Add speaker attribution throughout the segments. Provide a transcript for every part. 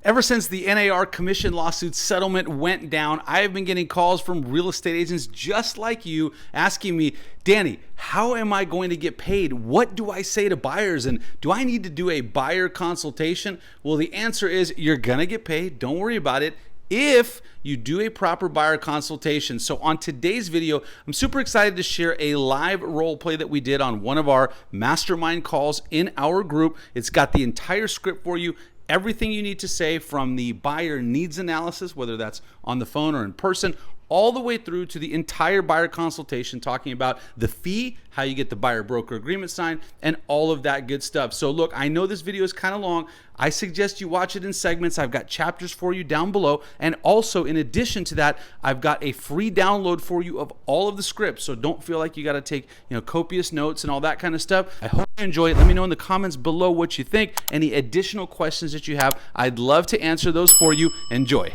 Speaker 1: Ever since the NAR Commission lawsuit settlement went down, I have been getting calls from real estate agents just like you asking me, Danny, how am I going to get paid? What do I say to buyers? And do I need to do a buyer consultation? Well, the answer is you're going to get paid. Don't worry about it if you do a proper buyer consultation. So on today's video, I'm super excited to share a live role play that we did on one of our mastermind calls in our group. It's got the entire script for you. Everything you need to say from the buyer needs analysis, whether that's on the phone or in person, all the way through to the entire buyer consultation, talking about the fee, how you get the buyer broker agreement signed, and all of that good stuff. So look, I know this video is kind of long. I suggest you watch it in segments. I've got chapters for you down below. And also, in addition to that, I've got a free download for you of all of the scripts. So don't feel like you got to take, copious notes and all that kind of stuff. I hope you enjoy it. Let me know in the comments below what you think. Any additional questions that you have, I'd love to answer those for you. Enjoy.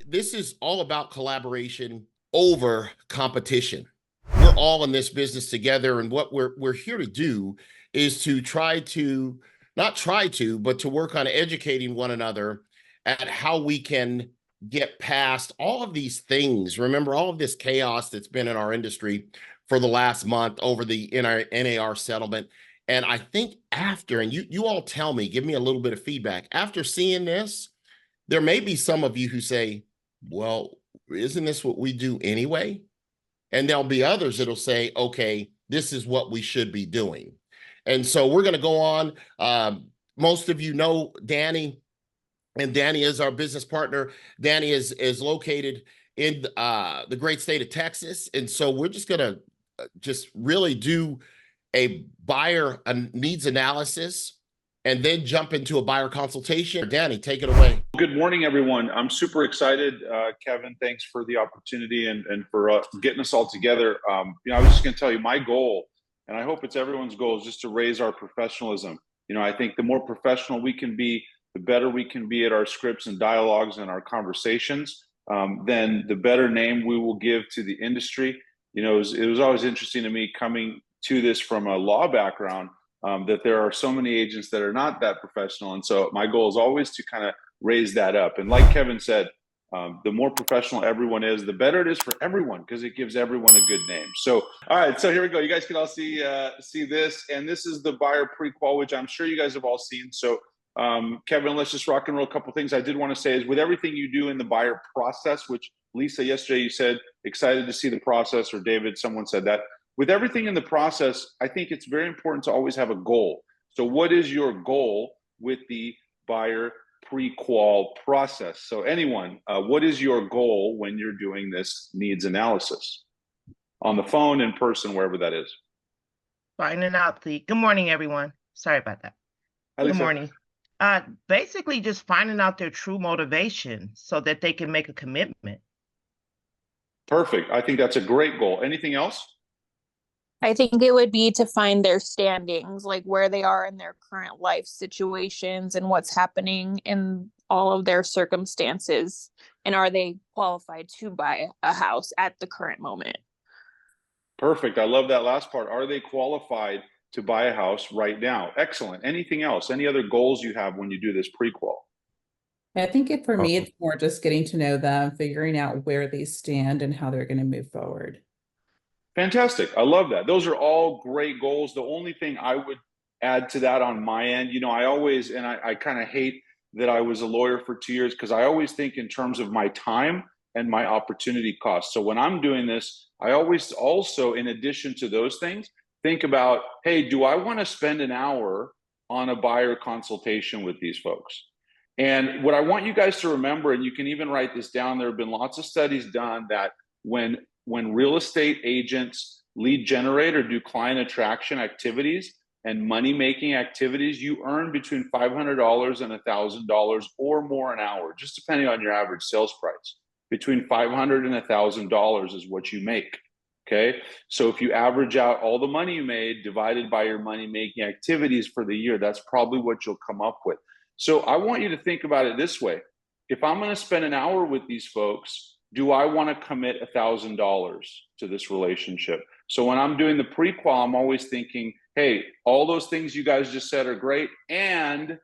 Speaker 2: This is all about collaboration over competition. We're all in this business together, and what we're here to do is to but to work on educating one another at how we can get past all of these things. Remember all of this chaos that's been in our industry for the last month over the NAR settlement. And I think after, and you all tell me, give me a little bit of feedback. After seeing this, there may be some of you who say, well, isn't this what we do anyway? And there'll be others that'll say, okay, this is what we should be doing. And so we're going to go on. Most of you know Danny, and Danny is our business partner. Danny is located in the great state of Texas. And so we're just going to really do a buyer needs analysis and then jump into a buyer consultation. Danny, take it away.
Speaker 3: Good morning, everyone. I'm super excited. Kevin, thanks for the opportunity and for getting us all together. I was just going to tell you my goal, and I hope it's everyone's goal, is just to raise our professionalism. I think the more professional we can be, the better we can be at our scripts and dialogues and our conversations, then the better name we will give to the industry. It was always interesting to me coming to this from a law background, that there are so many agents that are not that professional. And so my goal is always to kind of raise that up. And like Kevin said, the more professional everyone is, the better it is for everyone, because it gives everyone a good name. So, all right, so here we go. You guys can all see this. And this is the buyer pre-qual, which I'm sure you guys have all seen. So Kevin, let's just rock and roll. A couple things I did want to say is, with everything you do in the buyer process, which Lisa, yesterday you said, excited to see the process, or David, someone said that. With everything in the process, I think it's very important to always have a goal. So what is your goal with the buyer pre-qual process? So anyone, what is your goal when you're doing this needs analysis? On the phone, in person, wherever that is.
Speaker 4: Finding out good morning, everyone. Sorry about that.
Speaker 3: Hi,
Speaker 4: Good morning. Basically just finding out their true motivation so that they can make a commitment.
Speaker 3: Perfect. I think that's a great goal. Anything else?
Speaker 5: I think it would be to find their standings, like where they are in their current life situations and what's happening in all of their circumstances. And are they qualified to buy a house at the current moment?
Speaker 3: Perfect. I love that last part. Are they qualified to buy a house right now? Excellent. Anything else? Any other goals you have when you do this pre-qual?
Speaker 6: I think for me, it's more just getting to know them, figuring out where they stand and how they're going to move forward.
Speaker 3: Fantastic. I love that. Those are all great goals. The only thing I would add to that on my end, I kind of hate that I was a lawyer for 2 years, because I always think in terms of my time and my opportunity cost. So when I'm doing this, I always also, in addition to those things, think about, hey, do I want to spend an hour on a buyer consultation with these folks? And what I want you guys to remember, and you can even write this down, there have been lots of studies done that when real estate agents lead generate or do client attraction activities and money-making activities, you earn between $500 and $1,000 or more an hour, just depending on your average sales price. Between $500 and $1,000 is what you make, okay? So if you average out all the money you made divided by your money-making activities for the year, that's probably what you'll come up with. So I want you to think about it this way. If I'm going to spend an hour with these folks, do I want to commit $1,000 to this relationship? So when I'm doing the pre-qual, I'm always thinking, hey, all those things you guys just said are great. And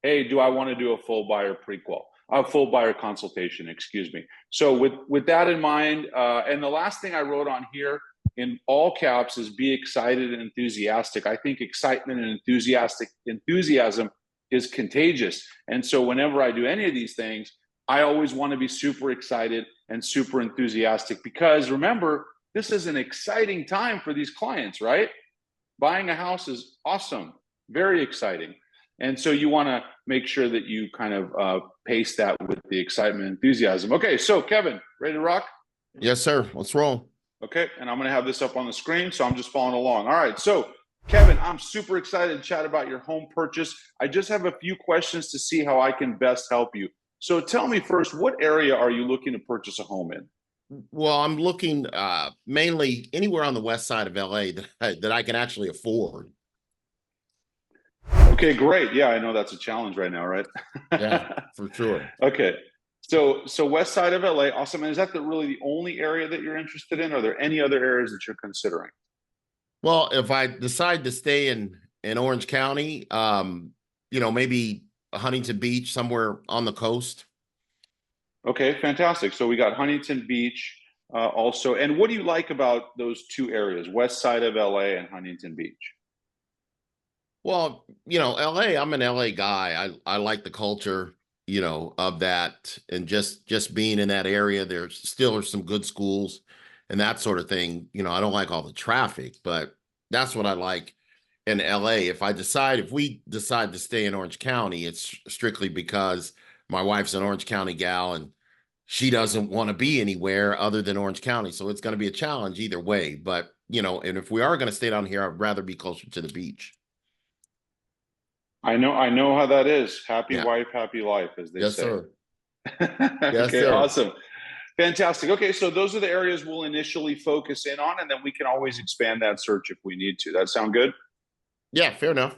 Speaker 3: hey, do I want to do a full buyer pre-qual? A full buyer consultation, excuse me. So with that in mind, and the last thing I wrote on here in all caps is be excited and enthusiastic. I think excitement and enthusiasm is contagious. And so whenever I do any of these things, I always want to be super excited and super enthusiastic, because remember, this is an exciting time for these clients, right? Buying a house is awesome, very exciting. And so you want to make sure that you kind of pace that with the excitement and enthusiasm. Okay, so Kevin, ready to rock?
Speaker 2: Yes, sir. Let's roll.
Speaker 3: Okay, and I'm going to have this up on the screen, so I'm just following along. All right, so Kevin, I'm super excited to chat about your home purchase. I just have a few questions to see how I can best help you. So tell me first, what area are you looking to purchase a home in?
Speaker 2: Well, I'm looking mainly anywhere on the west side of LA that I can actually afford.
Speaker 3: Okay, great. Yeah, I know that's a challenge right now, right?
Speaker 2: Yeah, for sure.
Speaker 3: Okay. So west side of LA, awesome. And is that really the only area that you're interested in? Are there any other areas that you're considering?
Speaker 2: Well, if I decide to stay in Orange County, maybe Huntington Beach, somewhere on the coast.
Speaker 3: Okay, fantastic. So we got Huntington Beach also. And what do you like about those two areas, west side of LA and Huntington Beach?
Speaker 2: Well, LA, I'm an LA guy. I like the culture, of that, and just being in that area. There still are some good schools and that sort of thing. I don't like all the traffic, but that's what I like in LA. If we decide to stay in Orange County, it's strictly because my wife's an Orange County gal and she doesn't want to be anywhere other than Orange County. So it's going to be a challenge either way. But, and if we are going to stay down here, I'd rather be closer to the beach.
Speaker 3: I know how that is. Happy wife, happy life, as they say.
Speaker 2: Sir.
Speaker 3: Okay,
Speaker 2: sir.
Speaker 3: Awesome. Fantastic. Okay, so those are the areas we'll initially focus in on, and then we can always expand that search if we need to. That sound good?
Speaker 2: Yeah, fair enough.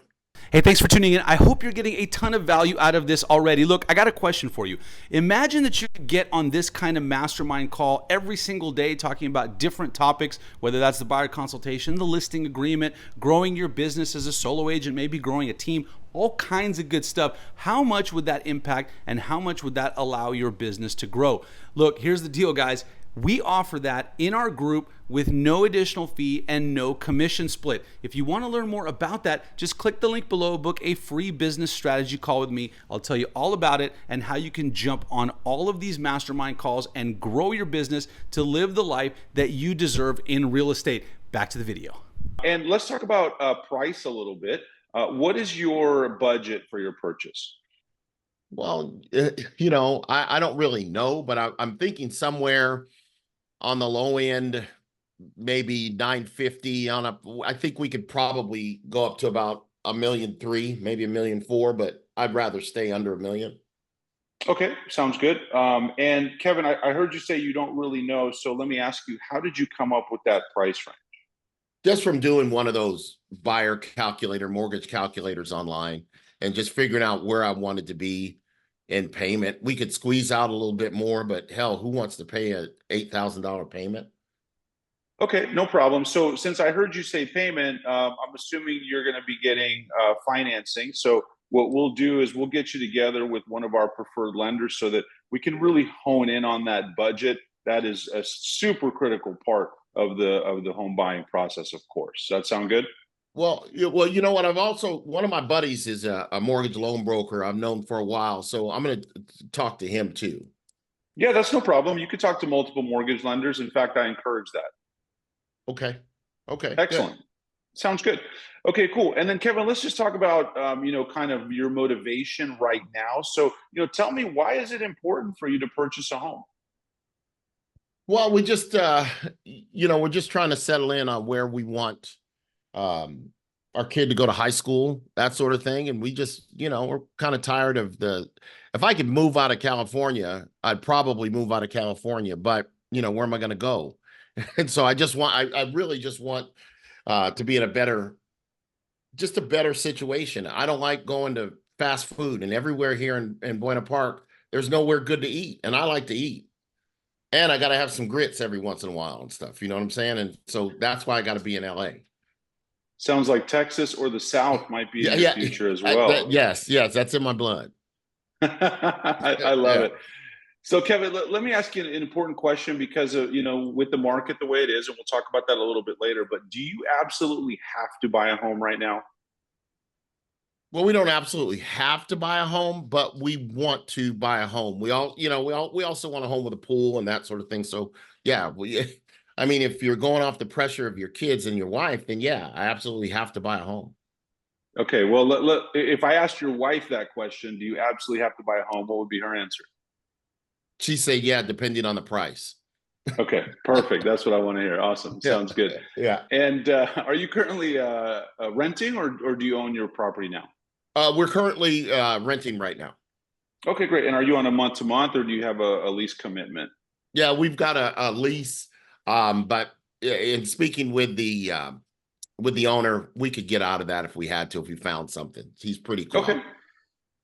Speaker 1: Hey, thanks for tuning in. I hope you're getting a ton of value out of this already. Look, I got a question for you. Imagine that you could get on this kind of mastermind call every single day talking about different topics, whether that's the buyer consultation, the listing agreement, growing your business as a solo agent, maybe growing a team, all kinds of good stuff. How much would that impact and how much would that allow your business to grow? Look, here's the deal, guys. We offer that in our group with no additional fee and no commission split. If you want to learn more about that, just click the link below, book a free business strategy call with me. I'll tell you all about it and how you can jump on all of these mastermind calls and grow your business to live the life that you deserve in real estate. Back to the video.
Speaker 3: And let's talk about price a little bit. What is your budget for your purchase?
Speaker 2: Well, I don't really know, but I'm thinking somewhere on the low end, maybe 950 I think we could probably go up to about $1.3 million, maybe $1.4 million, but I'd rather stay under $1 million.
Speaker 3: Okay, sounds good. And Kevin, I heard you say you don't really know. So let me ask you, how did you come up with that price range?
Speaker 2: Just from doing one of those buyer calculator, mortgage calculators online and just figuring out where I wanted to be in payment. We could squeeze out a little bit more, but hell, who wants to pay a $8,000 payment?
Speaker 3: Okay, no problem. So since I heard you say payment, I'm assuming you're going to be getting financing. So what we'll do is we'll get you together with one of our preferred lenders so that we can really hone in on that budget. That is a super critical part of the home buying process, of course. Does that sound good?
Speaker 2: Well, you know what? One of my buddies is a mortgage loan broker I've known for a while, so I'm going to talk to him too.
Speaker 3: Yeah, that's no problem. You could talk to multiple mortgage lenders. In fact, I encourage that.
Speaker 2: Okay.
Speaker 3: Excellent. Good. Sounds good. Okay, cool. And then Kevin, let's just talk about, kind of your motivation right now. So, tell me, why is it important for you to purchase a home?
Speaker 2: Well, we just, we're just trying to settle in on where we want our kid to go to high school, that sort of thing. And we just, we're kind of tired of if I could move out of California, I'd probably move out of California, but where am I going to go? And so I really just want to be in a better situation. I don't like going to fast food, and everywhere here in Buena Park, there's nowhere good to eat. And I like to eat. And I got to have some grits every once in a while and stuff. You know what I'm saying? And so that's why I got to be in LA.
Speaker 3: Sounds like Texas or the South might be in the future as well.
Speaker 2: Yes, that's in my blood.
Speaker 3: I love
Speaker 2: Yeah.
Speaker 3: it. So Kevin, let me ask you an important question because of, with the market the way it is, and we'll talk about that a little bit later, but do you absolutely have to buy a home right now?
Speaker 2: Well, we don't absolutely have to buy a home, but we want to buy a home. We also want a home with a pool and that sort of thing. So yeah, I mean, if you're going off the pressure of your kids and your wife, then yeah, I absolutely have to buy a home.
Speaker 3: Okay, well, if I asked your wife that question, do you absolutely have to buy a home? What would be her answer?
Speaker 2: She said, yeah, depending on the price.
Speaker 3: Okay, perfect. That's what I want to hear. Awesome.
Speaker 2: Yeah.
Speaker 3: Sounds good.
Speaker 2: Yeah.
Speaker 3: And are you currently renting or do you own your property now?
Speaker 2: We're currently renting right now.
Speaker 3: Okay, great. And are you on a month to month or do you have a lease commitment?
Speaker 2: Yeah, we've got a lease, but in speaking with the owner, we could get out of that if we had to, if we found something. He's pretty cool.
Speaker 3: Okay,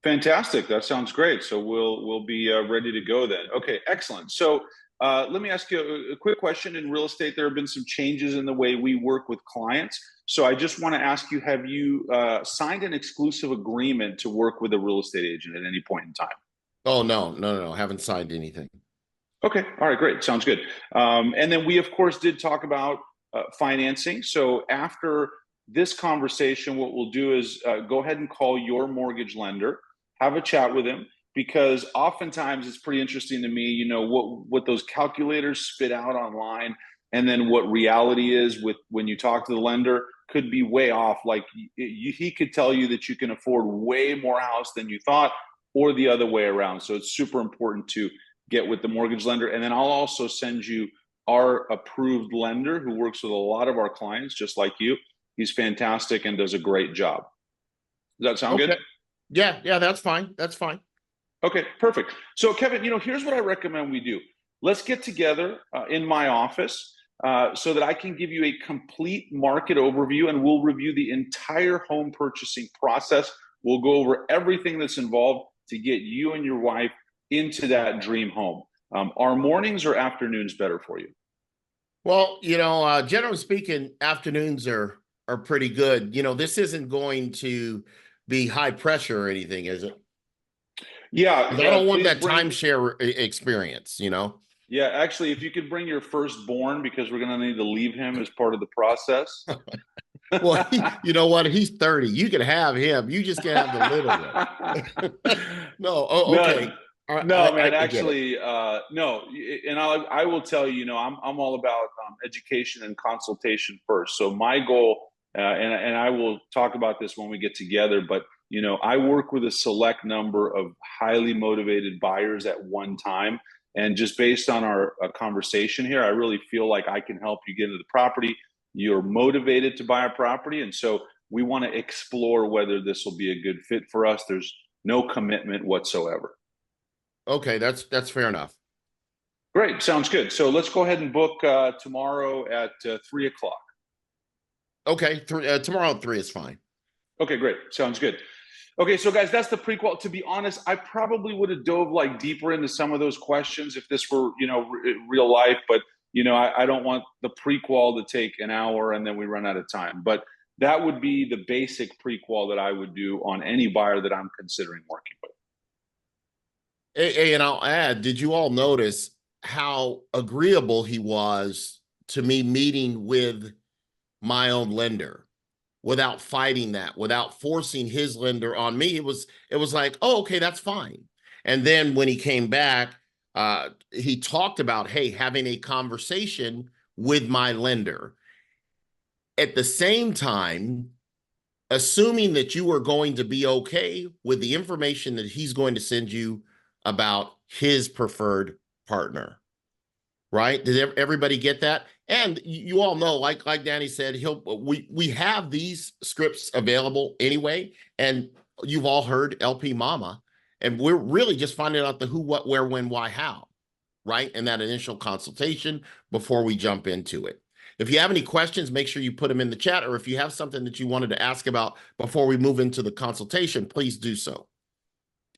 Speaker 3: fantastic. That sounds great. So we'll be ready to go then. Okay, excellent. So let me ask you a quick question. In real estate, there have been some changes in the way we work with clients. So I just want to ask you, have you signed an exclusive agreement to work with a real estate agent at any point in time?
Speaker 2: Oh, no. Haven't signed anything.
Speaker 3: Okay. All right, great. Sounds good. And then we, of course, did talk about financing. So after this conversation, what we'll do is go ahead and call your mortgage lender, have a chat with him, because oftentimes it's pretty interesting to me, what those calculators spit out online and then what reality is with when you talk to the lender could be way off. Like he could tell you that you can afford way more house than you thought, or the other way around. So it's super important to get with the mortgage lender. And then I'll also send you our approved lender who works with a lot of our clients, just like you. He's fantastic and does a great job. Does that sound good?
Speaker 2: Yeah, that's fine. That's fine.
Speaker 3: Okay, perfect. So Kevin, here's what I recommend we do. Let's get together in my office so that I can give you a complete market overview, and we'll review the entire home purchasing process. We'll go over everything that's involved to get you and your wife into that dream home. Are mornings or afternoons better for you?
Speaker 2: Well, generally speaking, afternoons are pretty good. This isn't going to be high pressure or anything, is it?
Speaker 3: Yeah.
Speaker 2: I don't want that timeshare experience,
Speaker 3: Yeah, actually, if you could bring your firstborn, because we're going to need to leave him as part of the process.
Speaker 2: Well, you know what? He's 30. You can have him. You just can't have the little one. No. Oh, okay.
Speaker 3: No, man. Actually, no. And I will tell you, I'm all about education and consultation first. So my goal, and I will talk about this when we get together, but I work with a select number of highly motivated buyers at one time. And just based on our conversation here, I really feel like I can help you get into the property. You're motivated to buy a property. And so we want to explore whether this will be a good fit for us. There's no commitment whatsoever.
Speaker 2: Okay, that's fair enough.
Speaker 3: Great. Sounds good. So let's go ahead and book tomorrow at 3 o'clock.
Speaker 2: Okay, tomorrow at 3 is fine.
Speaker 3: Okay, great. Sounds good. Okay, so guys, that's the prequel. To be honest, I probably would have dove deeper into some of those questions if this were, real life. But I don't want the prequel to take an hour and then we run out of time. But that would be the basic prequel that I would do on any buyer that I'm considering working with.
Speaker 2: Hey, and I'll add, did you all notice how agreeable he was to me meeting with my own lender without fighting that, without forcing his lender on me? It was like, oh, okay, that's fine. And then when he came back, he talked about, hey, having a conversation with my lender. At the same time, assuming that you are going to be okay with the information that he's going to send you about his preferred partner, right? Did everybody get that? And you all know, like Danny said, we have these scripts available anyway, and you've all heard LP Mama, and we're really just finding out the who, what, where, when, why, how, right? And that initial consultation before we jump into it. If you have any questions, make sure you put them in the chat, or if you have something that you wanted to ask about before we move into the consultation, please do so.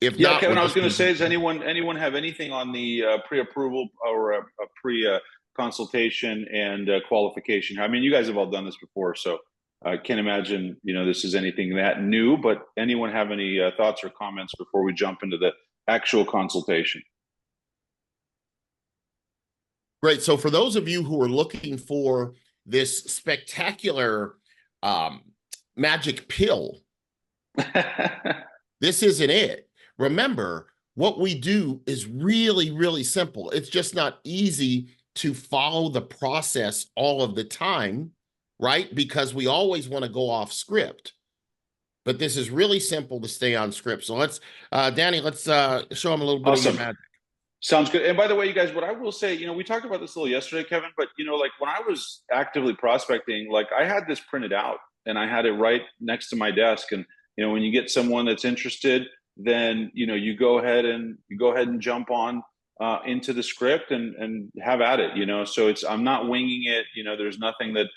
Speaker 2: If
Speaker 3: yeah,
Speaker 2: not,
Speaker 3: Kevin, I was going to say, does anyone have anything on the pre-approval or a pre-consultation and qualification? I mean, you guys have all done this before, so I can't imagine this is anything that new. But anyone have any thoughts or comments before we jump into actual consultation.
Speaker 2: Great. So for those of you who are looking for this spectacular magic pill, this isn't it. Remember, what we do is really, really simple. It's just not easy to follow the process all of the time, right? Because we always want to go off script. But this is really simple to stay on script. So let's, Danny, let's show them a little bit of your magic.
Speaker 3: Sounds good. And by the way, you guys, what I will say, you know, we talked about this a little yesterday, Kevin, but you know, like when I was actively prospecting, like I had this printed out and I had it right next to my desk. And, you know, when you get someone that's interested, then, you know, you go ahead and jump on into the script and have at it, you know? So it's, I'm not winging it. You know, there's nothing that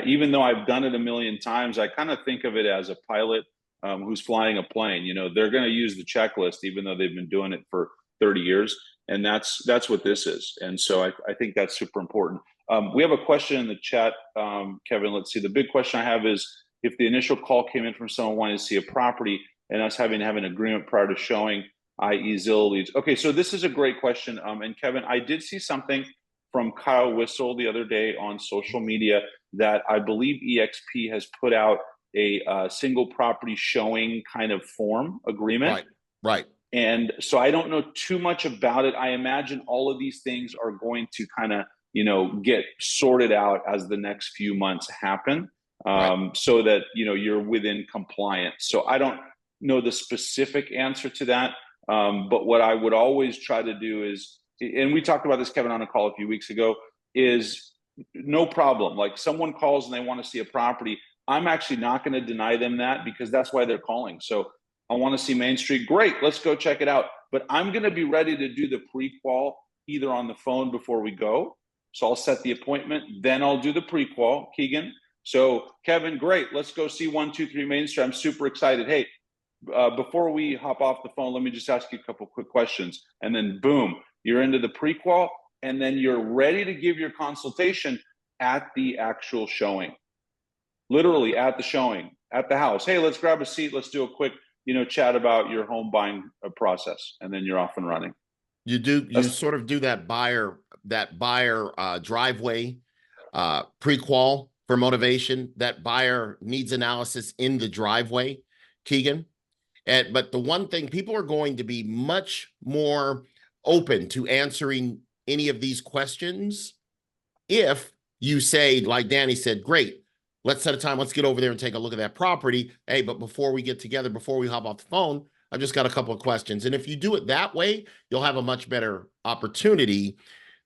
Speaker 3: even though I've done it a million times, I kind of think of it as a pilot who's flying a plane. You know, they're going to use the checklist, even though they've been doing it for 30 years. And that's what this is. And so I think that's super important. We have a question in the chat, Kevin. Let's see. The big question I have is if the initial call came in from someone wanting to see a property and us having to have an agreement prior to showing, i.e. Zillow leads. Okay, so this is a great question. And Kevin, I did see something from Kyle Whistle the other day on social media that I believe EXP has put out a single property showing kind of form agreement.
Speaker 2: Right.
Speaker 3: And so I don't know too much about it. I imagine all of these things are going to kind of, you know, get sorted out as the next few months happen, so that, you know, you're within compliance. So I don't know the specific answer to that. But what I would always try to do is, and we talked about this, Kevin, on a call a few weeks ago, is no problem. Like someone calls and they want to see a property. I'm actually not going to deny them that because that's why they're calling. So I want to see Main Street. Great, let's go check it out. But I'm going to be ready to do the pre-qual either on the phone before we go. So I'll set the appointment, then I'll do the pre-qual, Keegan. So Kevin, great, let's go see 123 Main Street. I'm super excited. Hey, before we hop off the phone, let me just ask you a couple quick questions. And then boom, you're into the pre-qual, and then you're ready to give your consultation at the actual showing. Literally at the showing, at the house. Hey, let's grab a seat. Let's do a quick, you know, chat about your home buying process, and then you're off and running.
Speaker 2: You sort of do that buyer driveway pre-qual for motivation, that buyer needs analysis in the driveway, Keegan. But the one thing, people are going to be much more open to answering any of these questions if you say, like Danny said, great, let's set a time, let's get over there and take a look at that property. Hey, but before we get together, before we hop off the phone, I've just got a couple of questions. And if you do it that way, you'll have a much better opportunity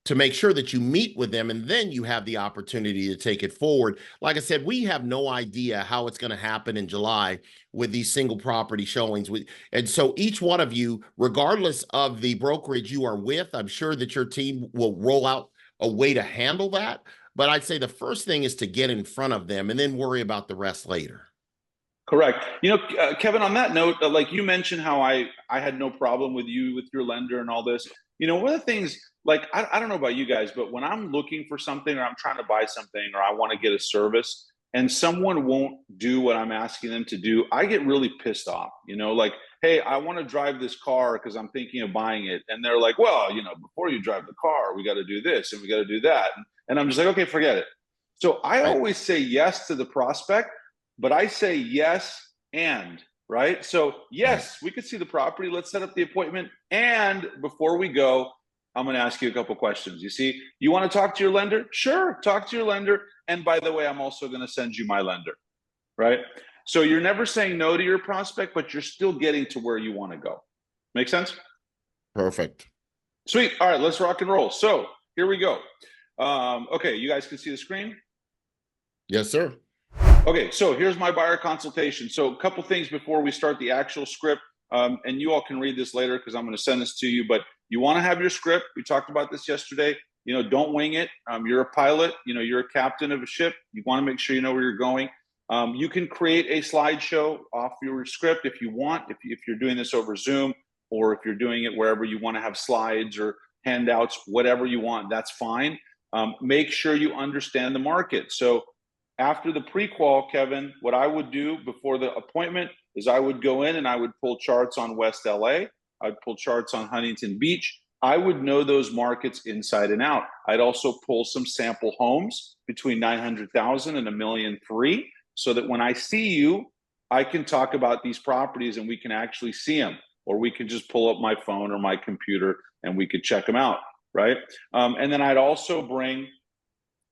Speaker 2: to make sure that you meet with them, and then you have the opportunity to take it forward. Like I said, we have no idea how it's going to happen in July with these single property showings. And so each one of you, regardless of the brokerage you are with, I'm sure that your team will roll out a way to handle that. But I'd say the first thing is to get in front of them and then worry about the rest later.
Speaker 3: Correct. You know, Kevin, on that note, like you mentioned how I had no problem with you, with your lender and all this. You know, one of the things, like, I don't know about you guys, but when I'm looking for something or I'm trying to buy something or I want to get a service and someone won't do what I'm asking them to do, I get really pissed off. You know, like, hey, I want to drive this car because I'm thinking of buying it. And they're like, well, you know, before you drive the car, we got to do this and we got to do that. And I'm just like, okay, forget it. So I always say yes to the prospect, but I say yes and, right? So yes, we could see the property. Let's set up the appointment. And before we go, I'm going to ask you a couple questions. You see, you want to talk to your lender? Sure, talk to your lender. And by the way, I'm also going to send you my lender, right? So you're never saying no to your prospect, but you're still getting to where you want to go. Make sense?
Speaker 2: Perfect.
Speaker 3: Sweet. All right, let's rock and roll. So here we go. Okay, you guys can see the screen?
Speaker 2: Yes, sir.
Speaker 3: Okay, so here's my buyer consultation. So a couple things before we start the actual script, and you all can read this later because I'm going to send this to you, but you want to have your script. We talked about this yesterday. You know, don't wing it. You're a pilot. You know, you're a captain of a ship. You want to make sure you know where you're going. You can create a slideshow off your script if you want, if you're doing this over Zoom, or if you're doing it wherever you want to have slides or handouts, whatever you want, that's fine. Make sure you understand the market. So after the pre-qual, Kevin, what I would do before the appointment is I would go in and I would pull charts on West LA. I'd pull charts on Huntington Beach. I would know those markets inside and out. I'd also pull some sample homes between 900,000 and 1.3 million, so that when I see you, I can talk about these properties and we can actually see them, or we can just pull up my phone or my computer and we could check them out, right? And then I'd also bring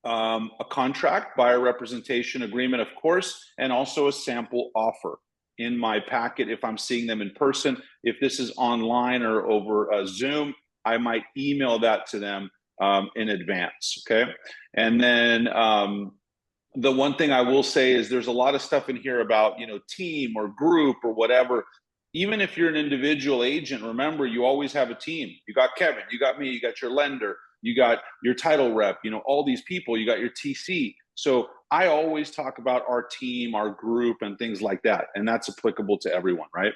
Speaker 3: a contract, buyer representation agreement, of course, and also a sample offer in my packet if I'm seeing them in person. If this is online or over Zoom, I might email that to them in advance, okay? And then the one thing I will say is there's a lot of stuff in here about, you know, team or group or whatever. Even if you're an individual agent, remember, you always have a team. You got Kevin, you got me, you got your lender, you got your title rep, you know, all these people, you got your TC. So I always talk about our team, our group, and things like that. And that's applicable to everyone, right?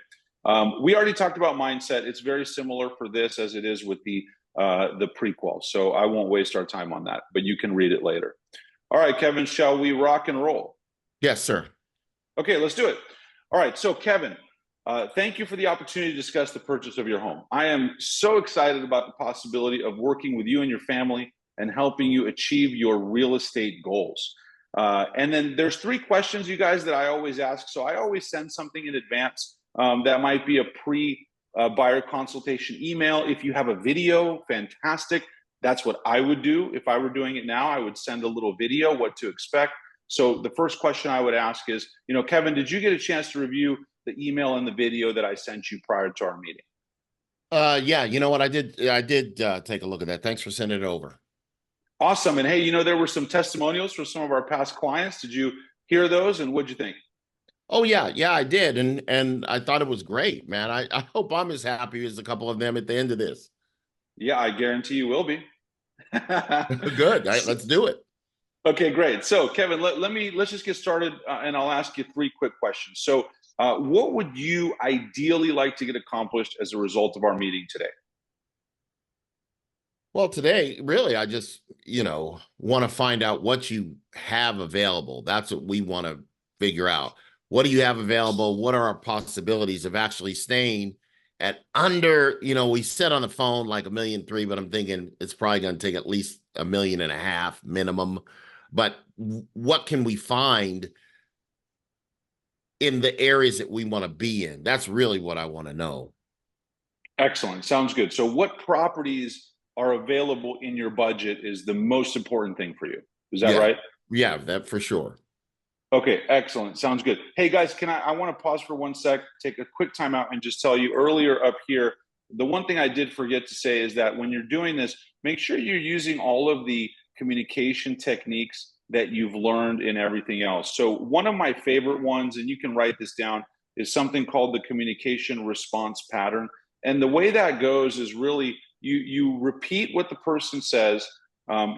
Speaker 3: We already talked about mindset. It's very similar for this as it is with the prequel. So I won't waste our time on that, but you can read it later. All right, Kevin, shall we rock and roll?
Speaker 2: Yes, sir.
Speaker 3: Okay, let's do it. All right, so Kevin, thank you for the opportunity to discuss the purchase of your home. I am so excited about the possibility of working with you and your family and helping you achieve your real estate goals. And then there's 3 questions, you guys, that I always ask. So I always send something in advance. That might be a pre-buyer consultation email. If you have a video, fantastic. That's what I would do. If I were doing it now, I would send a little video, what to expect. So the first question I would ask is, you know, Kevin, did you get a chance to review the email and the video that I sent you prior to our meeting?
Speaker 2: Yeah, you know what? I did take a look at that. Thanks for sending it over.
Speaker 3: Awesome. And hey, you know, there were some testimonials from some of our past clients. Did you hear those, and what'd you think?
Speaker 2: Oh yeah, I did, and I thought it was great, man. I hope I'm as happy as a couple of them at the end of this.
Speaker 3: Yeah, I guarantee you will be.
Speaker 2: Good. Let's do it.
Speaker 3: Okay, great. So Kevin, let's just get started, and I'll ask you 3 quick questions. So what would you ideally like to get accomplished as a result of our meeting today?
Speaker 2: Well, today, really, I just, you know, want to find out what you have available. That's what we want to figure out. What do you have available? What are our possibilities of actually staying at under, you know, we said on the phone like 1.3 million, but I'm thinking it's probably going to take at least 1.5 million minimum. But what can we find in the areas that we want to be in? That's really what I want to know.
Speaker 3: Excellent. Sounds good. So what properties are available in your budget is the most important thing for you. Is that right?
Speaker 2: Yeah, that for sure.
Speaker 3: Okay, excellent. Sounds good. Hey guys, I want to pause for 1 sec, take a quick time out and just tell you earlier up here, the one thing I did forget to say is that when you're doing this, make sure you're using all of the communication techniques that you've learned in everything else. So one of my favorite ones, and you can write this down, is something called the communication response pattern. And the way that goes is really you repeat what the person says,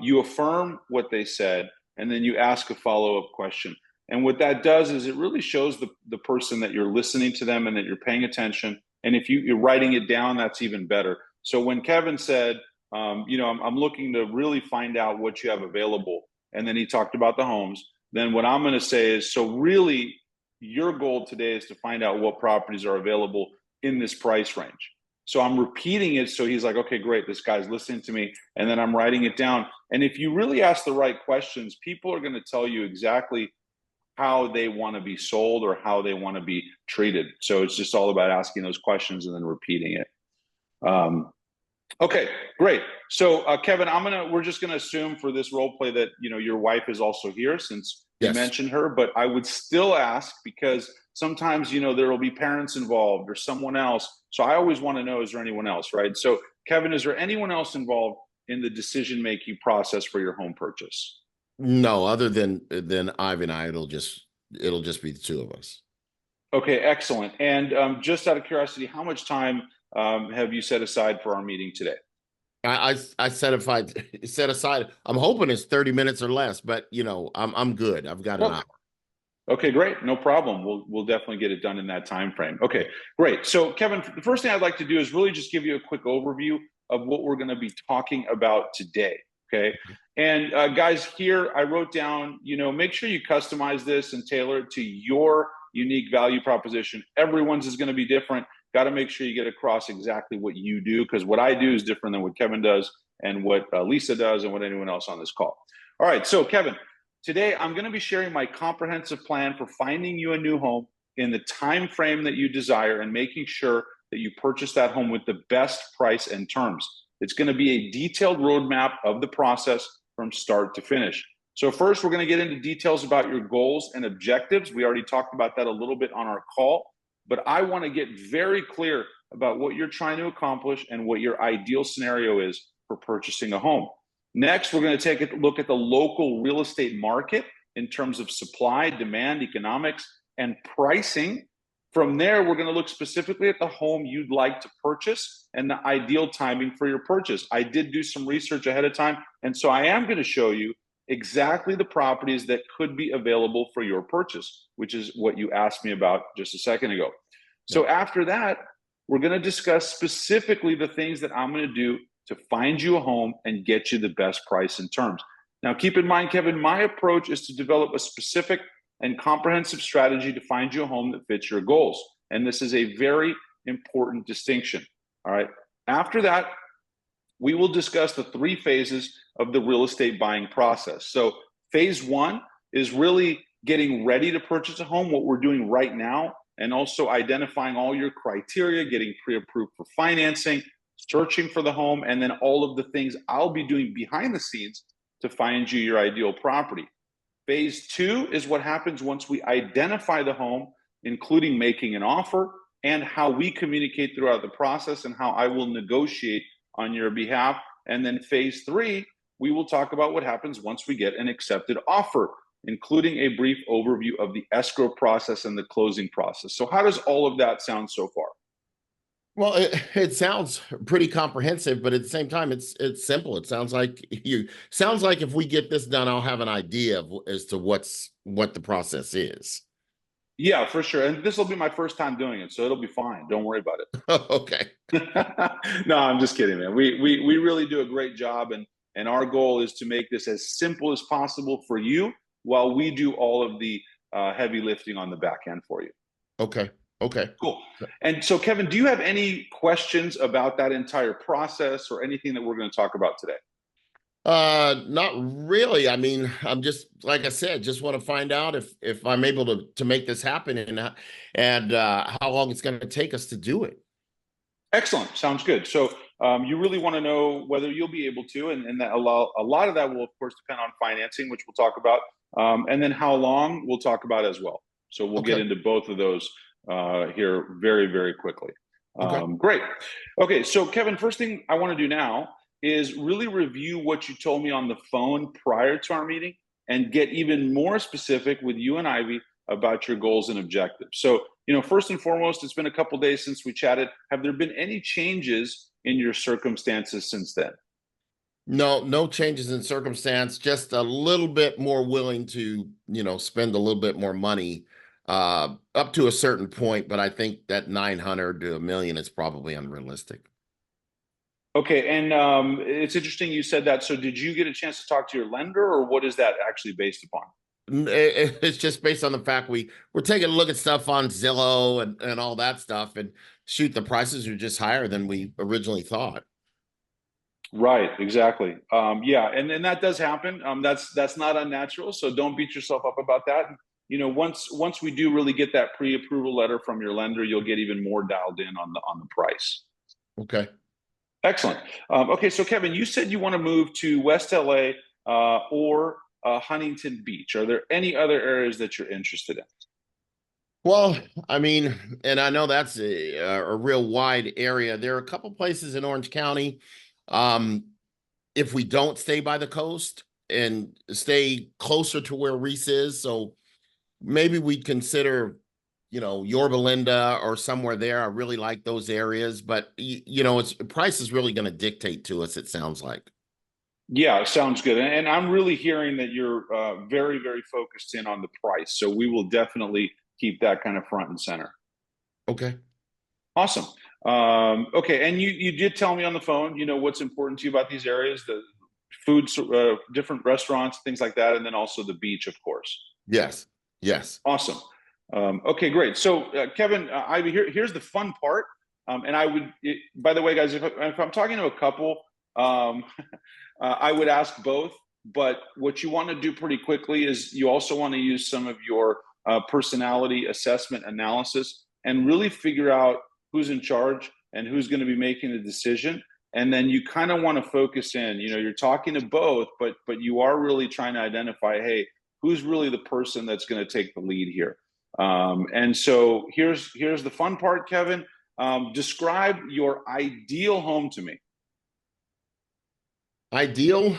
Speaker 3: you affirm what they said, and then you ask a follow-up question. And what that does is it really shows the person that you're listening to them and that you're paying attention. And if you're writing it down, that's even better. So when Kevin said, you know, I'm looking to really find out what you have available, and then he talked about the homes, then what I'm going to say is, so really your goal today is to find out what properties are available in this price range. So I'm repeating it. So he's like, okay, great. This guy's listening to me. And then I'm writing it down. And if you really ask the right questions, people are going to tell you exactly how they want to be sold or how they want to be treated. So it's just all about asking those questions and then repeating it. Okay, great. So Kevin, we're just gonna assume for this role play that, you know, your wife is also here, since you mentioned her, but I would still ask, because sometimes, you know, there will be parents involved or someone else. So I always want to know, is there anyone else, right? So Kevin, is there anyone else involved in the decision-making process for your home purchase?
Speaker 2: No, other than Ivan and I, it'll just be the 2 of us. Okay,
Speaker 3: excellent. And just out of curiosity, how much time have you set aside for our meeting today?
Speaker 2: I set aside. I'm hoping it's 30 minutes or less, but you know, I'm good. I've got an hour.
Speaker 3: Okay, great. No problem. We'll definitely get it done in that time frame. Okay, great. So Kevin, the first thing I'd like to do is really just give you a quick overview of what we're going to be talking about today. Okay. And guys, here I wrote down, you know, make sure you customize this and tailor it to your unique value proposition. Everyone's is going to be different. got to make sure you get across exactly what you do, because what I do is different than what Kevin does and what Lisa does and what anyone else on this call. All right, so Kevin, today I'm going to be sharing my comprehensive plan for finding you a new home in the time frame that you desire and making sure that you purchase that home with the best price and terms. It's going to be a detailed roadmap of the process from start to finish. So first, we're going to get into details about your goals and objectives. We already talked about that a little bit on our call, but I want to get very clear about what you're trying to accomplish and what your ideal scenario is for purchasing a home. Next, we're going to take a look at the local real estate market in terms of supply, demand, economics, and pricing. From there, we're going to look specifically at the home you'd like to purchase and the ideal timing for your purchase. I did do some research ahead of time, and so I am going to show you exactly the properties that could be available for your purchase, which is what you asked me about just a second ago. So after that, we're going to discuss specifically the things that I'm going to do to find you a home and get you the best price and terms. Now, keep in mind, Kevin, my approach is to develop a specific and comprehensive strategy to find you a home that fits your goals. And this is a very important distinction. All right. After that, we will discuss the 3 phases of the real estate buying process. So phase 1 is really getting ready to purchase a home, what we're doing right now, and also identifying all your criteria, getting pre-approved for financing, searching for the home, and then all of the things I'll be doing behind the scenes to find you your ideal property. Phase 2 is what happens once we identify the home, including making an offer and how we communicate throughout the process and how I will negotiate on your behalf. And then phase 3, we will talk about what happens once we get an accepted offer, including a brief overview of the escrow process and the closing process. So how does all of that sound so far?
Speaker 2: Well, it sounds pretty comprehensive, but at the same time, it's simple. It sounds like if we get this done, I'll have an idea as to what the process is.
Speaker 3: Yeah, for sure. And this will be my first time doing it, so it'll be fine. Don't worry about it.
Speaker 2: Okay.
Speaker 3: No, I'm just kidding, man. We really do a great job, and our goal is to make this as simple as possible for you while we do all of the heavy lifting on the back end for you.
Speaker 2: Okay. Okay.
Speaker 3: Cool. And so, Kevin, do you have any questions about that entire process or anything that we're going to talk about today?
Speaker 2: Not really. I mean, I'm just, like I said, just want to find out if I'm able to make this happen and how long it's going to take us to do it.
Speaker 3: Excellent. Sounds good. So you really want to know whether you'll be able to, and that a lot of that will, of course, depend on financing, which we'll talk about, and then how long we'll talk about as well. So we'll get into both of those here very, very quickly. Great. Okay, so Kevin, first thing I want to do now is really review what you told me on the phone prior to our meeting and get even more specific with you and Ivy about your goals and objectives. So, first and foremost, it's been a couple days since we chatted. Have there been any changes in your circumstances since then?
Speaker 2: No changes in circumstance, just a little bit more willing to, spend a little bit more money up to a certain point, but I think that 900 to $1 million is probably unrealistic.
Speaker 3: Okay, and it's interesting you said that. So did you get a chance to talk to your lender, or what is that actually based upon?
Speaker 2: It's just based on the fact we're taking a look at stuff on Zillow and all that stuff, and shoot, the prices are just higher than we originally thought.
Speaker 3: Right, exactly. Yeah, and that does happen. That's not unnatural, so don't beat yourself up about that. Once we do really get that pre-approval letter from your lender, you'll get even more dialed in on the price.
Speaker 2: Okay.
Speaker 3: Excellent. Okay, so Kevin, you said you want to move to West LA or Huntington Beach. Are there any other areas that you're interested in?
Speaker 2: Well, I mean, and I know that's a real wide area. There are a couple places in Orange County. If we don't stay by the coast and stay closer to where Reese is, so maybe we'd consider, Yorba Linda or somewhere there. I really like those areas, but price is really going to dictate to us, it sounds like.
Speaker 3: Yeah, sounds good. And I'm really hearing that you're very, very focused in on the price. So we will definitely keep that kind of front and center.
Speaker 2: Okay.
Speaker 3: Awesome. Okay. And you did tell me on the phone, what's important to you about these areas, the food, different restaurants, things like that. And then also the beach, of course.
Speaker 2: Yes.
Speaker 3: Awesome. Okay, great. So Kevin, Ivy, here's the fun part. And I would, by the way, guys, if I'm talking to a couple, I would ask both. But what you want to do pretty quickly is you also want to use some of your personality assessment analysis and really figure out who's in charge and who's going to be making the decision. And then you kind of want to focus in, you're talking to both, but you are really trying to identify, hey, who's really the person that's going to take the lead here. And so here's the fun part, Kevin. Describe your ideal home to me.
Speaker 2: Ideal,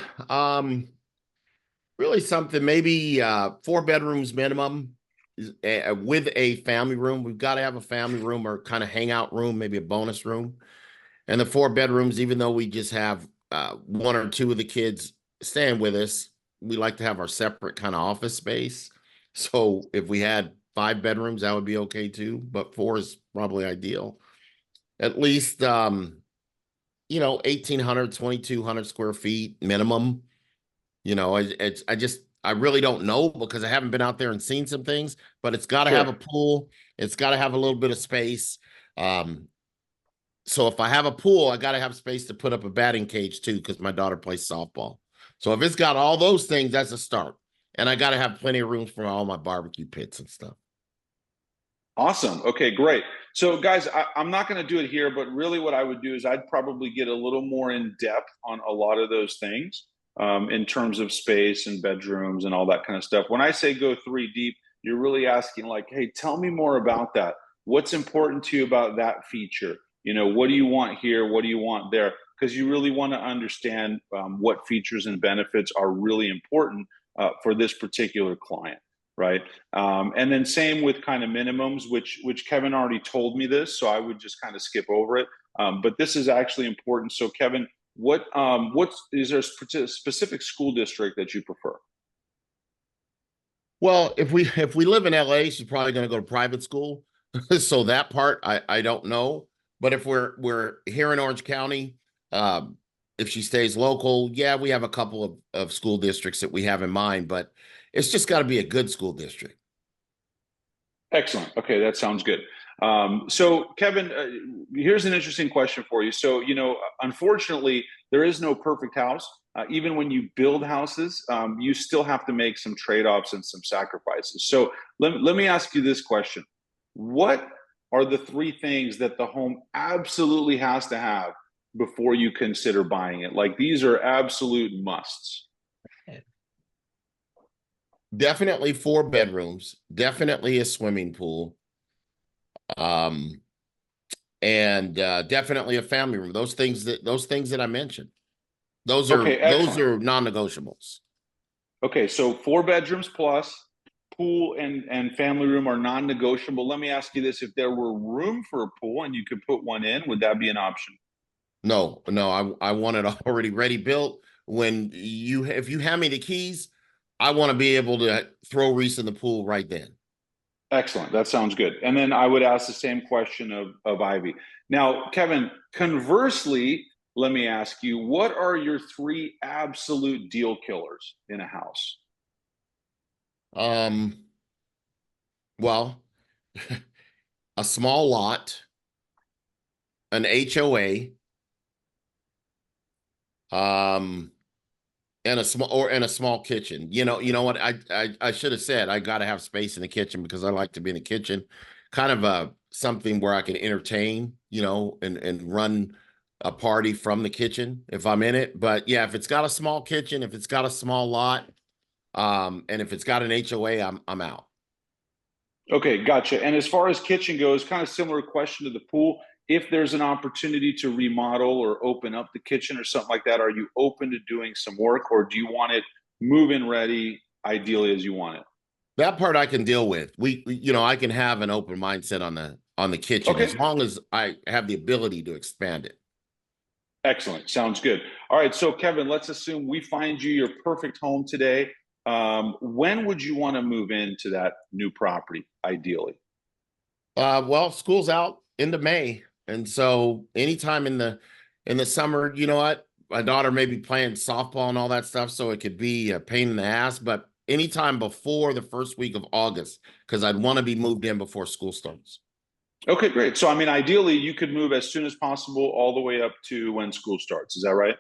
Speaker 2: really something maybe 4 bedrooms minimum with a family room. We've got to have a family room or kind of hangout room, maybe a bonus room. And the 4 bedrooms, even though we just have 1 or 2 of the kids staying with us, we like to have our separate kind of office space. So if we had 5 bedrooms, that would be okay too. But 4 is probably ideal. At least, 1,800, 2,200 square feet minimum. I really don't know because I haven't been out there and seen some things, but it's got to have a pool. It's got to have a little bit of space. So if I have a pool, I got to have space to put up a batting cage too, because my daughter plays softball. So if it's got all those things, that's a start. And I got to have plenty of room for all my barbecue pits and stuff.
Speaker 3: Awesome. Okay, great. So guys, I'm not going to do it here, but really what I would do is I'd probably get a little more in depth on a lot of those things in terms of space and bedrooms and all that kind of stuff. When I say go 3 deep, you're really asking like, hey, tell me more about that. What's important to you about that feature? What do you want here? What do you want there? Because you really want to understand what features and benefits are really important for this particular client. Right. And then same with kind of minimums, which Kevin already told me this, so I would just kind of skip over it. But this is actually important. So Kevin, is there a specific school district that you prefer?
Speaker 2: Well, if we live in LA, she's probably going to go to private school. So that part I don't know. But if we're here in Orange County, if she stays local, yeah, we have a couple of school districts that we have in mind, but it's just got to be a good school district.
Speaker 3: Excellent. Okay, that sounds good. So Kevin, here's an interesting question for you. So, unfortunately, there is no perfect house. Even when you build houses, you still have to make some trade-offs and some sacrifices. So let me ask you this question. What are the 3 things that the home absolutely has to have before you consider buying it? Like these are absolute musts.
Speaker 2: Definitely 4 bedrooms, definitely a swimming pool, and definitely a family room. Those things that I mentioned, those are non-negotiables.
Speaker 3: Okay, so 4 bedrooms plus pool and family room are non-negotiable. Let me ask you this: if there were room for a pool and you could put one in, would that be an option?
Speaker 2: No, I want it already ready built. If you hand me the keys, I want to be able to throw Reese in the pool right then.
Speaker 3: Excellent. That sounds good. And then I would ask the same question of Ivy. Now, Kevin, conversely, let me ask you, what are your 3 absolute deal killers in a house?
Speaker 2: Well, a small lot, an HOA, and a small kitchen. You know what? I should have said I got to have space in the kitchen because I like to be in the kitchen. Kind of something where I can entertain, and run a party from the kitchen if I'm in it. But yeah, if it's got a small kitchen, if it's got a small lot, and if it's got an HOA, I'm out.
Speaker 3: Okay, gotcha. And as far as kitchen goes, kind of similar question to the pool. If there's an opportunity to remodel or open up the kitchen or something like that, are you open to doing some work, or do you want it move-in ready ideally as you want it?
Speaker 2: That part I can deal with. I can have an open mindset on the kitchen as long as I have the ability to expand it.
Speaker 3: Excellent. Sounds good. All right. So Kevin, let's assume we find you your perfect home today. When would you want to move into that new property ideally?
Speaker 2: Well, school's out into May. And so anytime in the summer, you know what? My daughter may be playing softball and all that stuff, so it could be a pain in the ass, but anytime before the first week of August, because I'd want to be moved in before school starts.
Speaker 3: Okay, great. So, I mean, ideally, you could move as soon as possible, all the way up to when school starts. Is that right?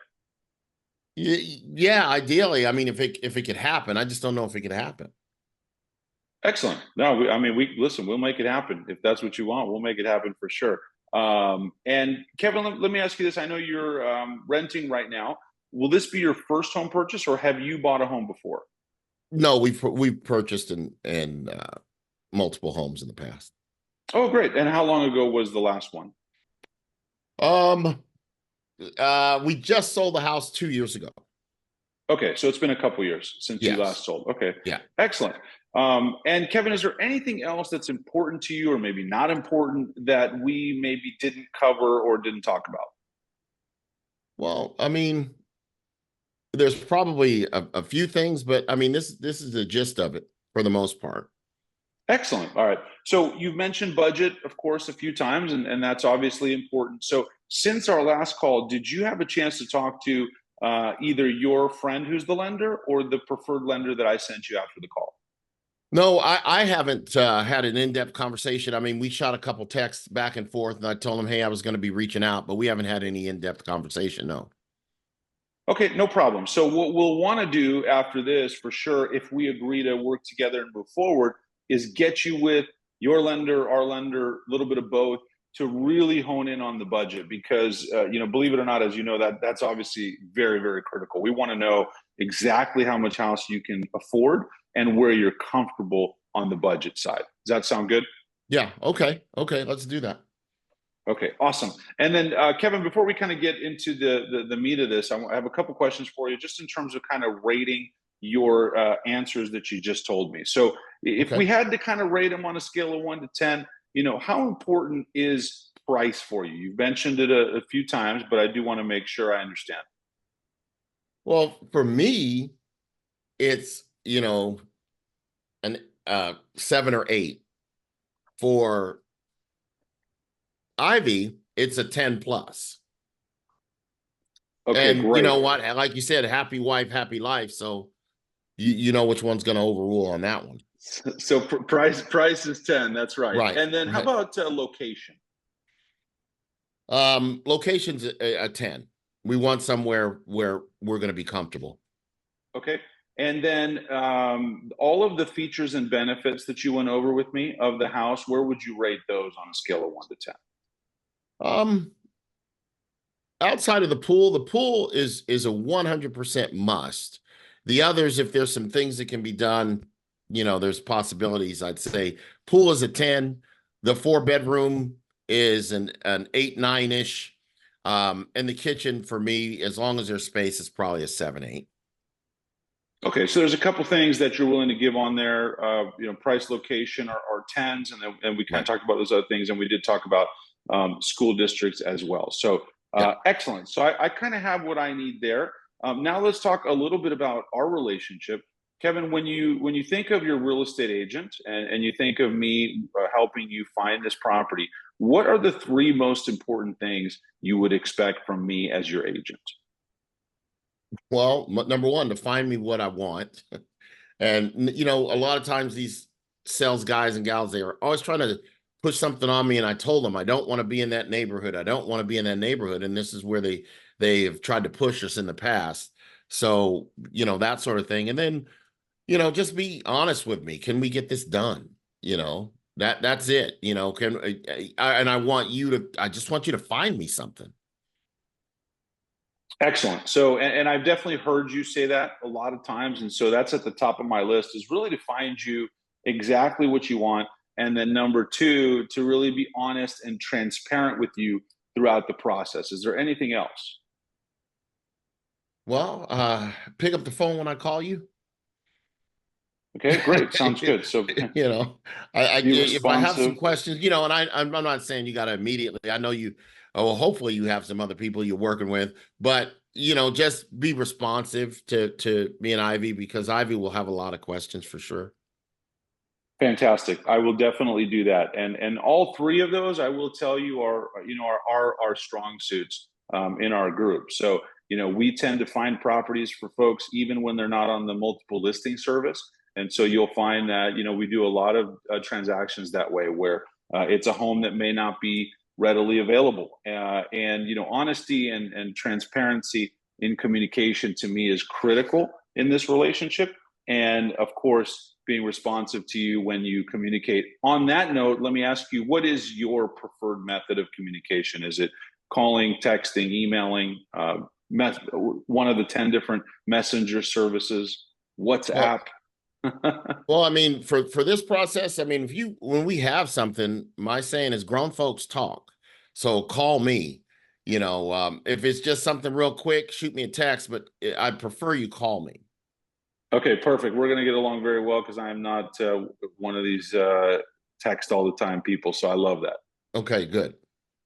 Speaker 2: Yeah, ideally. I mean, if it could happen, I just don't know if it could happen.
Speaker 3: Excellent. No, I mean, we listen. We'll make it happen if that's what you want. We'll make it happen for sure. And Kevin, let me ask you this. I know you're renting right now. Will this be your first home purchase, or have you bought a home before?
Speaker 2: No, we've purchased in multiple homes in the past.
Speaker 3: Oh, great. And how long ago was the last one?
Speaker 2: Um, we just sold the house 2 years ago.
Speaker 3: Okay, so it's been a couple years since you
Speaker 2: Yes.
Speaker 3: last sold. Okay,
Speaker 2: Yeah.
Speaker 3: excellent. And Kevin, is there anything else that's important to you, or maybe not important, that we maybe didn't cover or didn't talk about?
Speaker 2: Well, I mean, there's probably a few things, but I mean, this is the gist of it for the most part.
Speaker 3: Excellent. All right. So you've mentioned budget, of course, a few times, and that's obviously important. So since our last call, did you have a chance to talk to either your friend who's the lender or the preferred lender that I sent you after the call?
Speaker 2: No, I haven't had an in-depth conversation. I mean, we shot a couple texts back and forth, and I told him, hey, I was going to be reaching out, but we haven't had any in-depth conversation. No.
Speaker 3: Okay, no problem. So what we'll want to do after this, for sure, if we agree to work together and move forward, is get you with your lender, our lender, a little bit of both, to really hone in on the budget. Because believe it or not, as you know, that's obviously very, very critical. We want to know exactly how much house you can afford and where you're comfortable on the budget side. Does that sound good?
Speaker 2: Yeah. Okay. Let's do that.
Speaker 3: Okay, awesome. And then Kevin, before we kind of get into the meat of this, I have a couple questions for you, just in terms of kind of rating your answers that you just told me. So if
Speaker 2: Okay.
Speaker 3: we had to kind of rate them on a scale of 1 to 10, how important is price for you? You've mentioned it a few times, but I do want to make sure I understand.
Speaker 2: Well, for me, it's, an 7 or 8. For Ivy, it's a 10 plus.
Speaker 3: Okay,
Speaker 2: And
Speaker 3: great.
Speaker 2: you know what? Like you said, happy wife, happy life. So you know which one's going to overrule on that one.
Speaker 3: So price is 10. That's right.
Speaker 2: Right.
Speaker 3: And then how about location?
Speaker 2: Location's a 10. We want somewhere where we're going to be comfortable.
Speaker 3: Okay. And then all of the features and benefits that you went over with me of the house, where would you rate those on a scale of 1 to 10?
Speaker 2: Outside of the pool is a 100% must. The others, if there's some things that can be done, there's possibilities. I'd say pool is a 10. The 4-bedroom is an 8, 9-ish. And the kitchen, for me, as long as there's space, is probably a 7, 8.
Speaker 3: Okay, so there's a couple things that you're willing to give on there. Price, location are 10s, and we kind of talked about those other things, and we did talk about school districts as well. So excellent. So I kind of have what I need there. Now let's talk a little bit about our relationship. Kevin, when you think of your real estate agent and you think of me helping you find this property, what are the 3 most important things you would expect from me as your agent?
Speaker 2: Well, number one, to find me what I want. And, a lot of times these sales guys and gals, they are always trying to push something on me. And I told them, I don't want to be in that neighborhood. I don't want to be in that neighborhood. And this is where they have tried to push us in the past. So, that sort of thing. And then, just be honest with me. Can we get this done? That's it. And I just want you to find me something.
Speaker 3: Excellent. So, and I've definitely heard you say that a lot of times. And so that's at the top of my list, is really to find you exactly what you want. And then number 2, to really be honest and transparent with you throughout the process. Is there anything else?
Speaker 2: Well, pick up the phone when I call you.
Speaker 3: Okay, great. Sounds good. So,
Speaker 2: if I have some questions, and I'm not saying you got to immediately. I know you. Well, hopefully you have some other people you're working with, but just be responsive to me and Ivy, because Ivy will have a lot of questions for sure.
Speaker 3: Fantastic. I will definitely do that. And all 3 of those, I will tell you, are our strong suits in our group. So, we tend to find properties for folks even when they're not on the multiple listing service. And so you'll find that, we do a lot of transactions that way, where It's a home that may not be readily available. And, you know, honesty and transparency in communication to me is critical in this relationship. And of course, being responsive to you when you communicate. On that note, let me ask you, what is your preferred method of communication? Is it calling, texting, emailing, one of the 10 different messenger services, WhatsApp?
Speaker 2: Well, I mean, for this process, I mean, when we have something, my saying is grown folks talk. So call me, you know, if it's just something real quick, shoot me a text, but I'd prefer you call me.
Speaker 3: Okay, perfect. We're going to get along very well because I'm not one of these text all the time people. So I love that.
Speaker 2: Okay, good.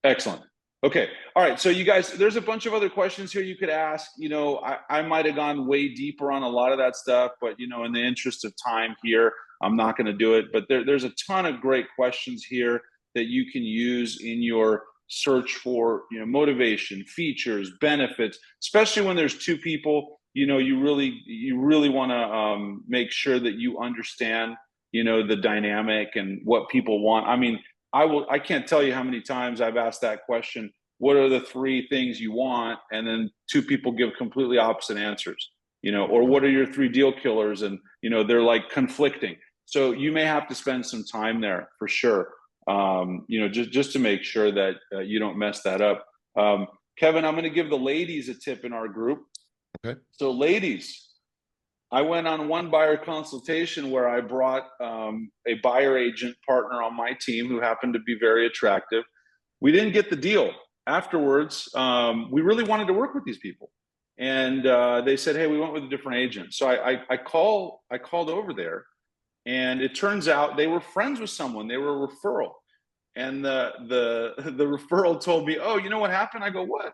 Speaker 3: Excellent. Okay. All right. So you guys, there's a bunch of other questions here you could ask. You know, I might have gone way deeper on a lot of that stuff, but, you know, in the interest of time here, I'm not going to do it. But there's a ton of great questions here that you can use in your search for, you know, motivation, features, benefits, especially when there's two people. You know, you really want to make sure that you understand, you know, the dynamic and what people want. I mean, I can't tell you how many times I've asked that question, what are the 3 things you want? And then 2 people give completely opposite answers, you know, or what are your 3 deal killers? And, you know, they're like conflicting. So you may have to spend some time there for sure. You know, just to make sure that you don't mess that up. Kevin, I'm going to give the ladies a tip in our group.
Speaker 2: Okay.
Speaker 3: So ladies, I went on one buyer consultation where I brought a buyer agent partner on my team who happened to be very attractive. We didn't get the deal. Afterwards, we really wanted to work with these people. And they said, hey, we went with a different agent. So I called over there, and it turns out they were friends with someone. They were a referral. And the referral told me, oh, you know what happened? I go, what?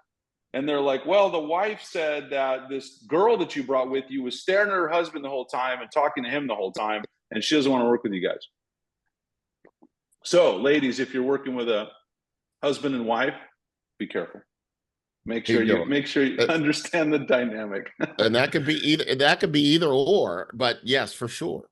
Speaker 3: And they're like, well, the wife said that this girl that you brought with you was staring at her husband the whole time and talking to him the whole time, and she doesn't want to work with you guys. So, ladies, if you're working with a husband and wife, be careful. Make sure you understand the dynamic.
Speaker 2: And that could be either or, but yes, for sure.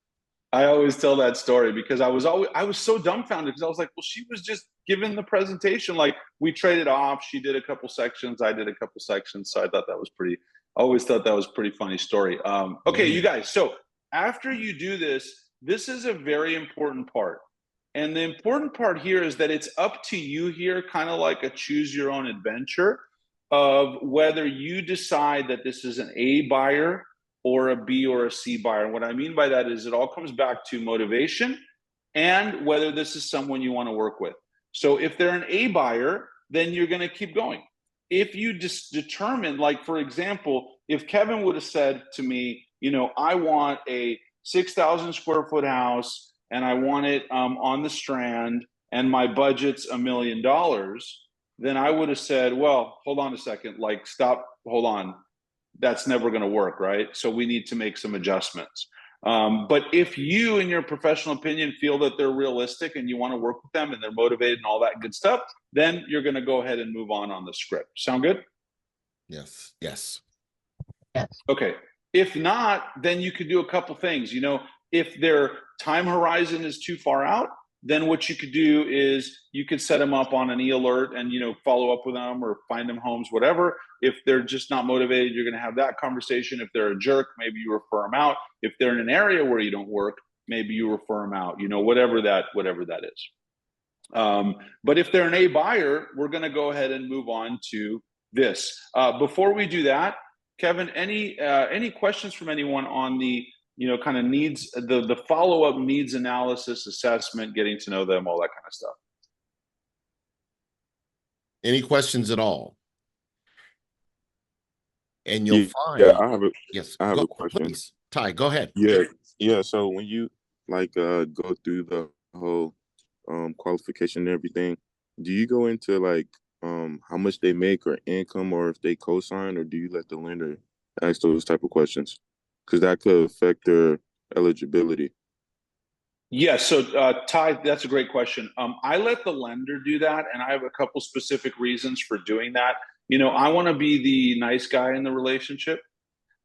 Speaker 3: I always tell that story because I was so dumbfounded because I was like, well, she was just given the presentation. Like, we traded off. She did a couple sections. I did a couple sections. So I always thought that was a pretty funny story. Okay, you guys. So after you do this is a very important part. And the important part here is that it's up to you here, kind of like a choose your own adventure of whether you decide that this is an A buyer or a B or a C buyer. And what I mean by that is it all comes back to motivation and whether this is someone you want to work with. So if they're an A buyer, then you're going to keep going. If you just determine, like, for example, if Kevin would have said to me, you know, I want a 6,000 square foot house and I want it on the Strand and my budget's $1 million, then I would have said, well, hold on a second, like, stop, hold on. That's never going to work, right? So we need to make some adjustments. But if you, in your professional opinion, feel that they're realistic and you want to work with them and they're motivated and all that good stuff, then you're going to go ahead and move on the script. Sound good?
Speaker 2: Yes. Yes.
Speaker 3: Okay. If not, then you could do a couple things. You know, if their time horizon is too far out, then what you could do is you could set them up on an e-alert and, you know, follow up with them or find them homes, whatever. If they're just not motivated, you're going to have that conversation. If they're a jerk, maybe you refer them out. If they're in an area where you don't work, maybe you refer them out, you know, whatever that is. But if they're an A buyer, we're going to go ahead and move on to this. Before we do that, Kevin, any questions from anyone on the, you know, kind of needs, the follow-up needs analysis, assessment, getting to know them, all that kind of stuff?
Speaker 2: Any questions at all? And you'll find.
Speaker 7: Yeah, I have a question.
Speaker 2: Please, Ty, go ahead.
Speaker 7: Yeah. So when you go through the whole qualification and everything, do you go into like how much they make or income or if they co-sign, or do you let the lender ask those type of questions? Because that could affect their eligibility.
Speaker 3: Yeah, so Ty, that's a great question. I let the lender do that, and I have a couple specific reasons for doing that. You know, I want to be the nice guy in the relationship,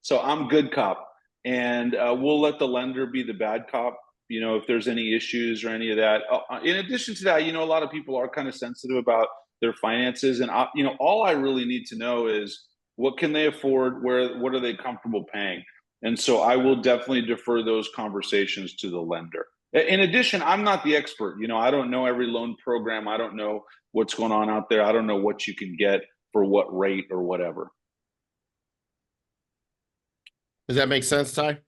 Speaker 3: so I'm good cop, and we'll let the lender be the bad cop. you know, if there's any issues or any of that. In addition to that, you know, a lot of people are kind of sensitive about their finances, and you know, all I really need to know is what can they afford, what are they comfortable paying, and so I will definitely defer those conversations to the lender. In addition, I'm not the expert. You know, I don't know every loan program. I don't know what's going on out there. I don't know what you can get for what rate or whatever.
Speaker 2: Does that make sense, Ty?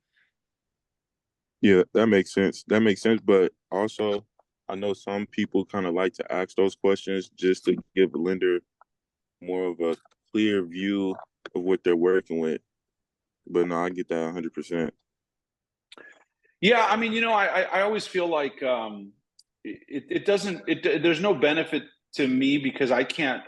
Speaker 7: Yeah, that makes sense. That makes sense. But also, I know some people kind of like to ask those questions just to give a lender more of a clear view of what they're working with. But no, I get that 100%.
Speaker 3: Yeah, I mean, you know, I always feel like there's no benefit to me because I can't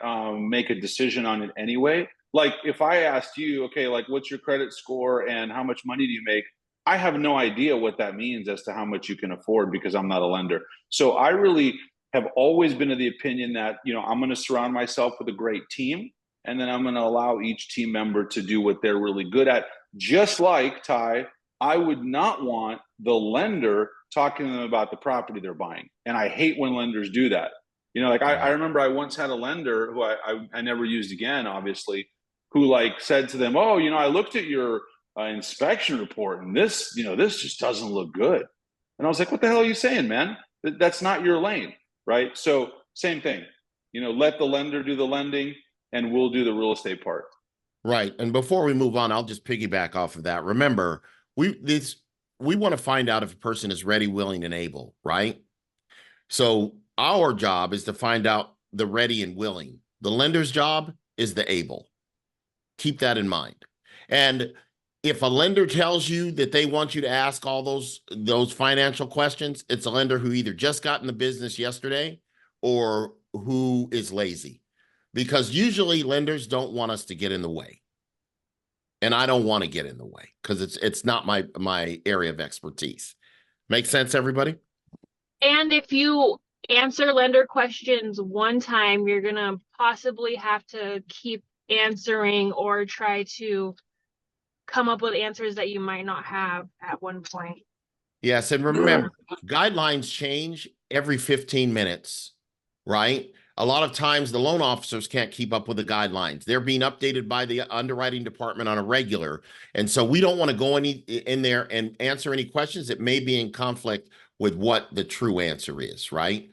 Speaker 3: make a decision on it anyway. Like if I asked you, okay, like what's your credit score and how much money do you make? I have no idea what that means as to how much you can afford because I'm not a lender. So I really have always been of the opinion that, you know, I'm going to surround myself with a great team, and then I'm going to allow each team member to do what they're really good at. Just like Ty, I would not want the lender talking to them about the property they're buying. And I hate when lenders do that. You know, like I remember I once had a lender who I never used again, obviously, who like said to them, oh, you know, I looked at your inspection report and this, you know, this just doesn't look good. And I was like, what the hell are you saying, man? That's not your lane, right? So same thing, you know, let the lender do the lending and we'll do the real estate part.
Speaker 2: Right. And before we move on, I'll just piggyback off of that. Remember, we want to find out if a person is ready, willing, and able, right? So our job is to find out the ready and willing. The lender's job is the able. Keep that in mind. And if a lender tells you that they want you to ask all those financial questions, it's a lender who either just got in the business yesterday or who is lazy. Because usually lenders don't want us to get in the way. And I don't want to get in the way because it's not my area of expertise. Make sense, everybody?
Speaker 5: And if you answer lender questions one time, you're going to possibly have to keep answering or try to come up with answers that you might not have at one point.
Speaker 2: Yes, and remember, guidelines change every 15 minutes, right? A lot of times the loan officers can't keep up with the guidelines. They're being updated by the underwriting department on a regular. And so we don't want to go in there and answer any questions that may be in conflict with what the true answer is, right?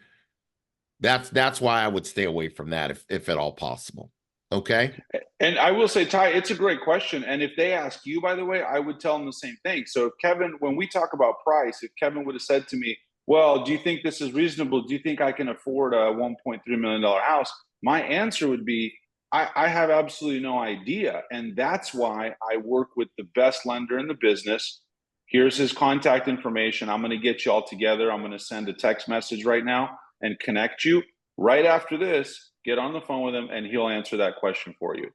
Speaker 2: That's why I would stay away from that if at all possible. Okay.
Speaker 3: And I will say, Ty, it's a great question. And if they ask you, by the way, I would tell them the same thing. So if Kevin, when we talk about price, if Kevin would have said to me, well, do you think this is reasonable? Do you think I can afford a $1.3 million house? My answer would be, I have absolutely no idea. And that's why I work with the best lender in the business. Here's his contact information. I'm going to get you all together. I'm going to send a text message right now and connect you. Right after this, get on the phone with him and he'll answer that question for you.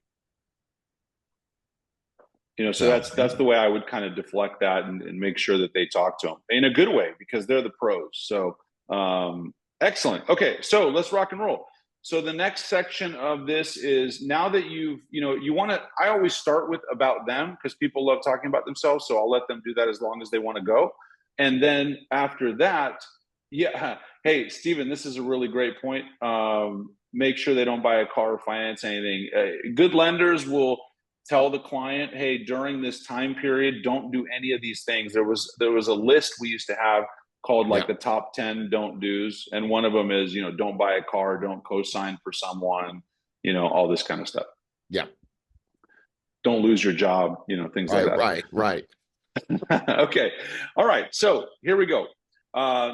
Speaker 3: You know, so that's the way I would kind of deflect that and make sure that they talk to them in a good way because they're the pros. So excellent. Okay, so let's rock and roll. So the next section of this is now that you want to, I always start with about them because people love talking about themselves. So I'll let them do that as long as they want to go. And then after that, yeah. Hey, Stephen, this is a really great point. Make sure they don't buy a car or finance anything. Good lenders will tell the client, hey, during this time period, don't do any of these things. There was a list we used to have called like the top 10 don't do's. And one of them is, you know, don't buy a car, don't co-sign for someone, you know, all this kind of stuff.
Speaker 2: Yeah.
Speaker 3: Don't lose your job, you know, things like that.
Speaker 2: Right.
Speaker 3: Okay. All right. So here we go.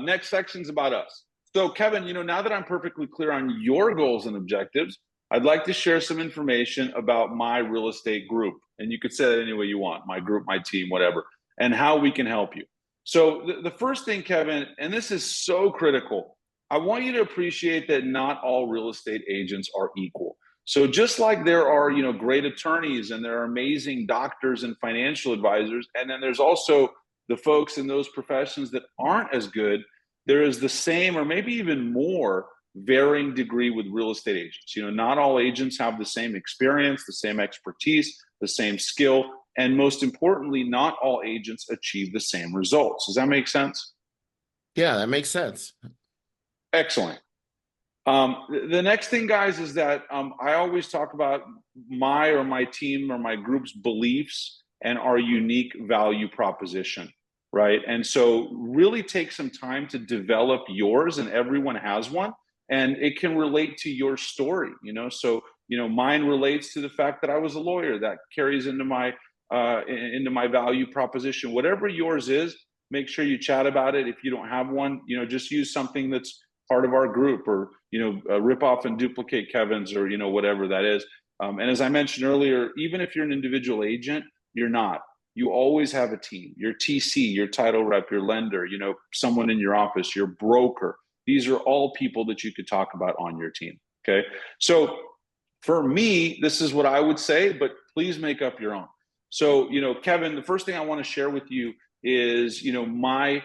Speaker 3: Next section's about us. So Kevin, you know, now that I'm perfectly clear on your goals and objectives, I'd like to share some information about my real estate group. And you could say that any way you want, my group, my team, whatever, and how we can help you. So the first thing, Kevin, and this is so critical, I want you to appreciate that not all real estate agents are equal. So just like there are, you know, great attorneys and there are amazing doctors and financial advisors, and then there's also the folks in those professions that aren't as good, there is the same or maybe even more varying degree with real estate agents. You know, not all agents have the same experience, the same expertise, the same skill, and most importantly, not all agents achieve the same results. Does that make sense?
Speaker 2: Yeah, that makes sense.
Speaker 3: Excellent. The next thing, guys, is that I always talk about my team or my group's beliefs and our unique value proposition, right? And so really take some time to develop yours, and everyone has one, and it can relate to your story, you know? So, you know, mine relates to the fact that I was a lawyer. That carries into my value proposition. Whatever yours is, make sure you chat about it. If you don't have one, you know, just use something that's part of our group, or, you know, rip off and duplicate Kevin's, or, you know, whatever that is. And as I mentioned earlier, even if you're an individual agent, you're not. You always have a team. Your TC, your title rep, your lender, you know, someone in your office, your broker. These are all people that you could talk about on your team. Okay. So for me, this is what I would say, but please make up your own. So, you know, Kevin, the first thing I want to share with you is, you know, my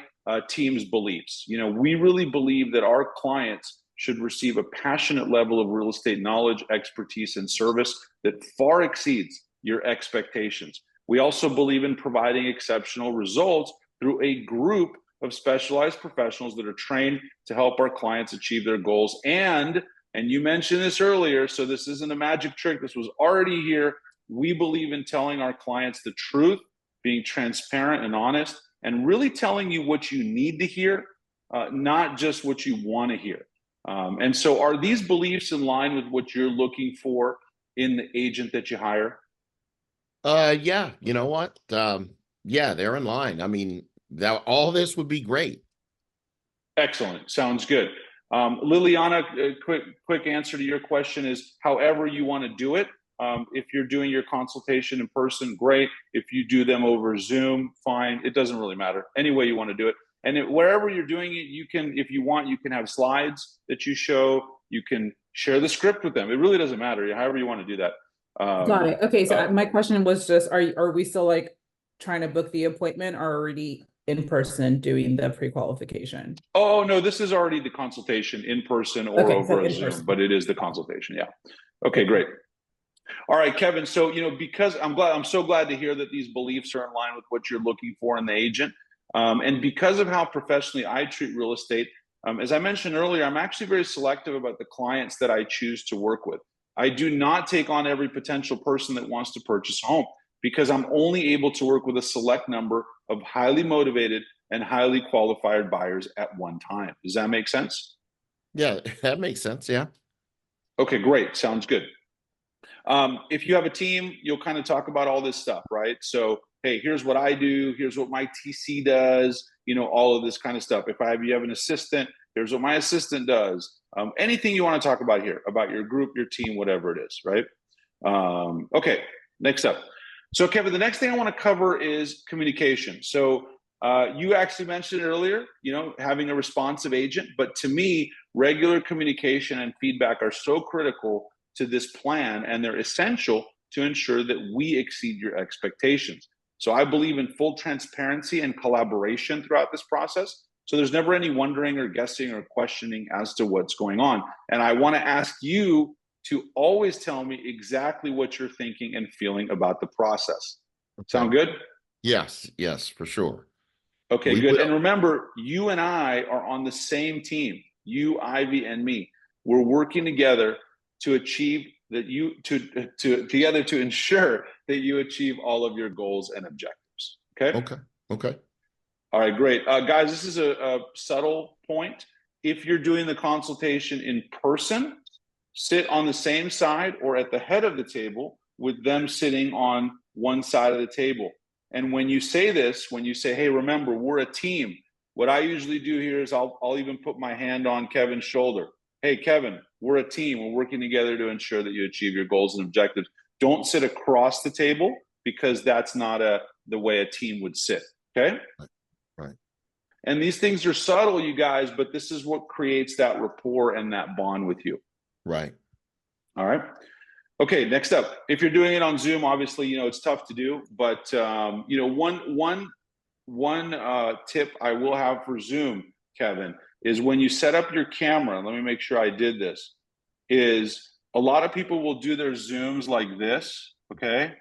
Speaker 3: team's beliefs. You know, we really believe that our clients should receive a passionate level of real estate knowledge, expertise, and service that far exceeds your expectations. We also believe in providing exceptional results through a group of specialized professionals that are trained to help our clients achieve their goals. And you mentioned this earlier, so this isn't a magic trick. This was already here. We believe in telling our clients the truth, being transparent and honest, and really telling you what you need to hear, not just what you want to hear. And so are these beliefs in line with what you're looking for in the agent that you hire?
Speaker 2: Yeah, you know what? Yeah, they're in line. I mean, all this would be great.
Speaker 3: Excellent. Sounds good. Liliana, a quick answer to your question is however you want to do it. If you're doing your consultation in person, great. If you do them over Zoom, fine. It doesn't really matter. Any way you want to do it. And wherever you're doing it, you can, if you want, you can have slides that you show. You can share the script with them. It really doesn't matter. However you want to do that.
Speaker 6: Got it. Okay, so my question was just, are we still like trying to book the appointment, or already in person doing the pre-qualification?
Speaker 3: Oh, no, this is already the consultation in person or over a Zoom, but it is the consultation. Yeah. Okay, great. All right, Kevin. So, you know, because I'm so glad to hear that these beliefs are in line with what you're looking for in the agent. And because of how professionally I treat real estate, as I mentioned earlier, I'm actually very selective about the clients that I choose to work with. I do not take on every potential person that wants to purchase a home, because I'm only able to work with a select number of highly motivated and highly qualified buyers at one time. Does that make sense?
Speaker 2: Yeah, that makes sense. Yeah.
Speaker 3: Okay, great. Sounds good. If you have a team, you'll kind of talk about all this stuff, right? So, hey, here's what I do. Here's what my TC does. You know, all of this kind of stuff. If you have an assistant, here's what my assistant does. Anything you want to talk about here, about your group, your team, whatever it is, right? Okay, next up. So, Kevin, the next thing I want to cover is communication. So, you actually mentioned earlier, you know, having a responsive agent, but to me, regular communication and feedback are so critical to this plan, and they're essential to ensure that we exceed your expectations. So I believe in full transparency and collaboration throughout this process. So there's never any wondering or guessing or questioning as to what's going on. And I want to ask you to always tell me exactly what you're thinking and feeling about the process. Okay. Sound good?
Speaker 2: Yes, for sure.
Speaker 3: Okay, good. And remember, you and I are on the same team. You, Ivy, and me. We're working together to achieve that together to ensure that you achieve all of your goals and objectives. Okay. All right, great. Guys, this is a subtle point. If you're doing the consultation in person, sit on the same side or at the head of the table with them sitting on one side of the table. And when you say this, when you say, hey, remember, we're a team, what I usually do here is I'll even put my hand on Kevin's shoulder. Hey, Kevin, we're a team. We're working together to ensure that you achieve your goals and objectives. Don't sit across the table, because that's not the way a team would sit, okay?
Speaker 2: Right.
Speaker 3: And these things are subtle, you guys, but this is what creates that rapport and that bond with you.
Speaker 2: Right.
Speaker 3: All right. Okay, next up. If you're doing it on Zoom, obviously, you know, it's tough to do, but, you know, one tip I will have for Zoom, Kevin, is when you set up your camera, let me make sure I did this, is a lot of people will do their Zooms like this, okay?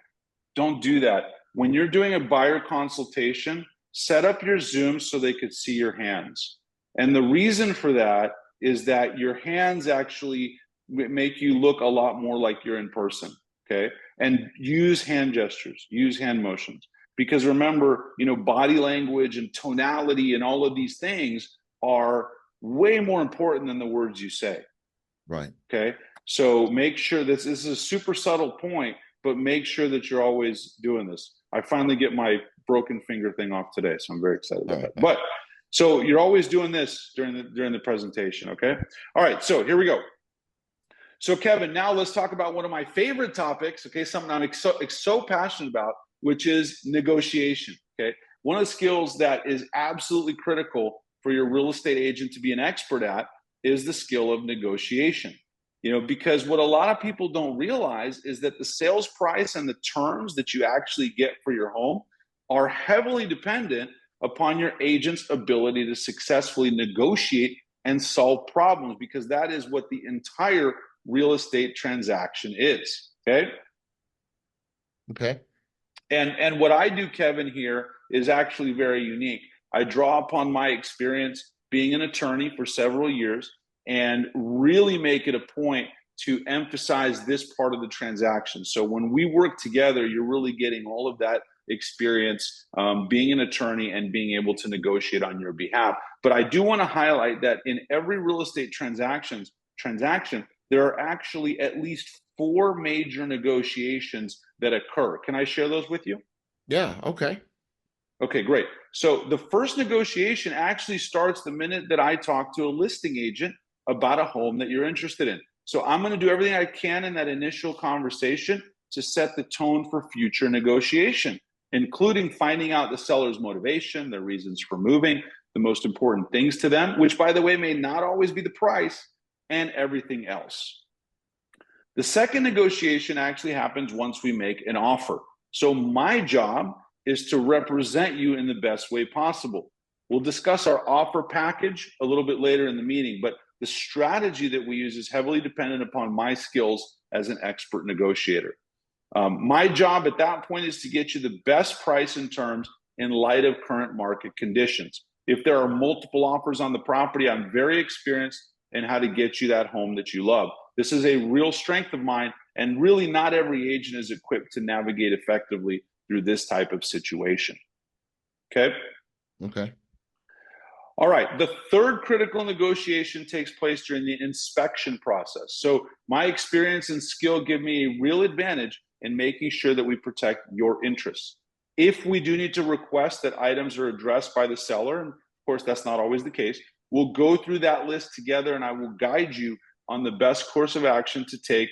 Speaker 3: Don't do that. When you're doing a buyer consultation, set up your Zoom so they could see your hands. And the reason for that is that your hands actually make you look a lot more like you're in person, okay? And use hand gestures, use hand motions. Because remember, body language and tonality and all of these things are way more important than the words you say.
Speaker 2: Right.
Speaker 3: Okay. So make sure this is a super subtle point, but make sure that you're always doing this. I finally get my broken finger thing off today, so I'm very excited about that. But so you're always doing this during the presentation. Okay. All right. So here we go. So Kevin, now let's talk about one of my favorite topics. Okay. Something I'm so passionate about, which is negotiation. Okay. One of the skills that is absolutely critical for your real estate agent to be an expert at is the skill of negotiation. Because what a lot of people don't realize is that the sales price and the terms that you actually get for your home are heavily dependent upon your agent's ability to successfully negotiate and solve problems, because that is what the entire real estate transaction is. Okay.
Speaker 2: Okay.
Speaker 3: And what I do, Kevin, here is actually very unique. I draw upon my experience being an attorney for several years and really make it a point to emphasize this part of the transaction. So when we work together, you're really getting all of that experience, being an attorney and being able to negotiate on your behalf. But I do want to highlight that in every real estate transaction, there are actually at least 4 major negotiations that occur. Can I share those with you?
Speaker 2: Yeah. Okay.
Speaker 3: Okay, great. So the first negotiation actually starts the minute that I talk to a listing agent about a home that you're interested in. So I'm going to do everything I can in that initial conversation to set the tone for future negotiation, including finding out the seller's motivation, their reasons for moving, the most important things to them, which, by the way, may not always be the price, and everything else. The second negotiation actually happens once we make an offer. So my job is to represent you in the best way possible. We'll discuss our offer package a little bit later in the meeting, but the strategy that we use is heavily dependent upon my skills as an expert negotiator. My job at that point is to get you the best price and terms in light of current market conditions. If there are multiple offers on the property, I'm very experienced in how to get you that home that you love. This is a real strength of mine, and really not every agent is equipped to navigate effectively through this type of situation. Okay?
Speaker 2: Okay.
Speaker 3: All right. The third critical negotiation takes place during the inspection process. So my experience and skill give me a real advantage in making sure that we protect your interests. If we do need to request that items are addressed by the seller, and of course that's not always the case, we'll go through that list together and I will guide you on the best course of action to take,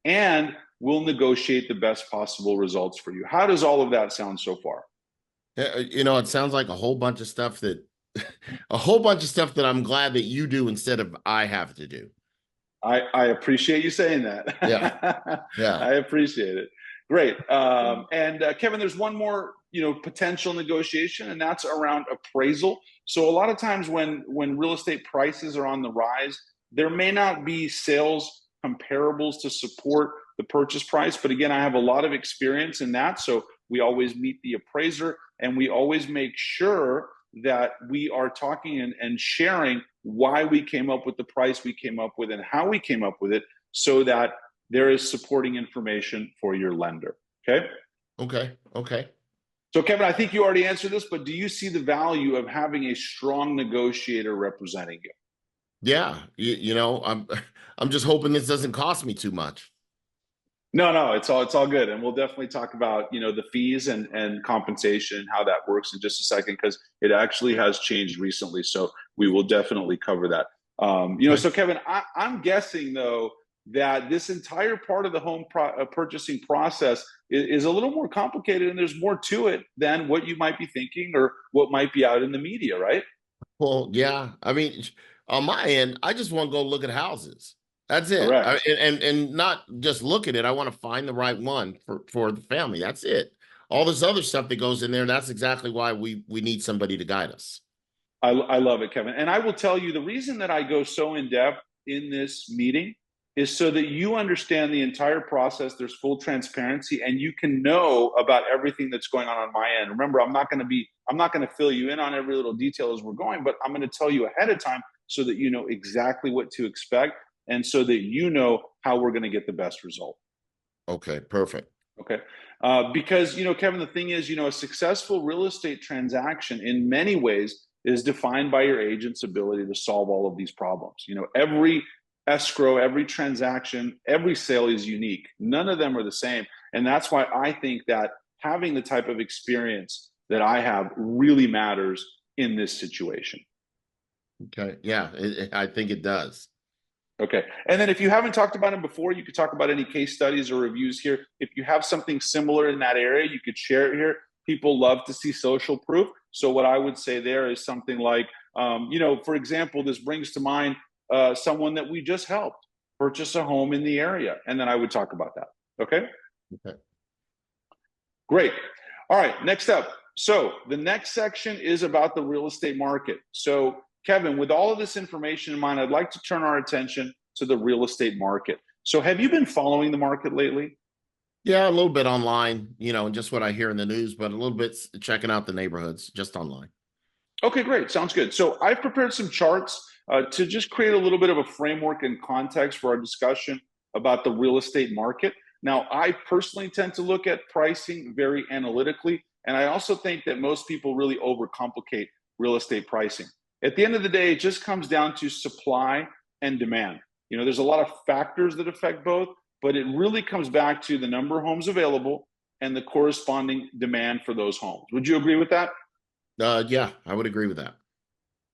Speaker 3: and we'll negotiate the best possible results for you. How does all of that sound so far?
Speaker 2: It sounds like a whole bunch of stuff that I'm glad that you do instead of I have to do.
Speaker 3: I appreciate you saying that.
Speaker 2: Yeah. Yeah.
Speaker 3: I appreciate it. Great. And Kevin, there's one more, potential negotiation, and that's around appraisal. So a lot of times when real estate prices are on the rise, there may not be sales comparables to support the purchase price. But again, I have a lot of experience in that. So we always meet the appraiser, and we always make sure that we are talking and sharing why we came up with the price we came up with and how we came up with it, so that there is supporting information for your lender. Okay?
Speaker 2: Okay.
Speaker 3: So Kevin, I think you already answered this, but do you see the value of having a strong negotiator representing you?
Speaker 2: Yeah. I'm just hoping this doesn't cost me too much.
Speaker 3: No, it's all good. And we'll definitely talk about, the fees and compensation and how that works in just a second, because it actually has changed recently. So we will definitely cover that. So Kevin, I'm guessing though, that this entire part of the home purchasing process is a little more complicated, and there's more to it than what you might be thinking or what might be out in the media, right?
Speaker 2: Well, yeah. I mean, on my end, I just want to go look at houses. That's it.
Speaker 3: Correct.
Speaker 2: And not just look at it. I want to find the right one for the family. That's it. All this other stuff that goes in there, that's exactly why we need somebody to guide us.
Speaker 3: I love it, Kevin. And I will tell you, the reason that I go so in depth in this meeting is so that you understand the entire process. There's full transparency, and you can know about everything that's going on my end. Remember, I'm not going to fill you in on every little detail as we're going, but I'm going to tell you ahead of time so that you know exactly what to expect, and so that you know how we're going to get the best result.
Speaker 2: Okay, perfect.
Speaker 3: Okay. Because, Kevin, the thing is, a successful real estate transaction in many ways is defined by your agent's ability to solve all of these problems. Every escrow, every transaction, every sale is unique. None of them are the same. And that's why I think that having the type of experience that I have really matters in this situation.
Speaker 2: Okay. Yeah, I think it does.
Speaker 3: Okay. And then if you haven't talked about it before, you could talk about any case studies or reviews here. If you have something similar in that area, you could share it here. People love to see social proof. So what I would say there is something like, for example, this brings to mind someone that we just helped purchase a home in the area. And then I would talk about that. Okay.
Speaker 2: Okay.
Speaker 3: Great. All right. Next up. So the next section is about the real estate market. So Kevin, with all of this information in mind, I'd like to turn our attention to the real estate market. So have you been following the market lately?
Speaker 2: Yeah, a little bit online, and just what I hear in the news, but a little bit checking out the neighborhoods just online.
Speaker 3: Okay, great. Sounds good. So I've prepared some charts to just create a little bit of a framework and context for our discussion about the real estate market. Now, I personally tend to look at pricing very analytically, and I also think that most people really overcomplicate real estate pricing. At the end of the day, it just comes down to supply and demand. There's a lot of factors that affect both, but it really comes back to the number of homes available and the corresponding demand for those homes. Would you agree with that?
Speaker 2: Yeah, I would agree with that.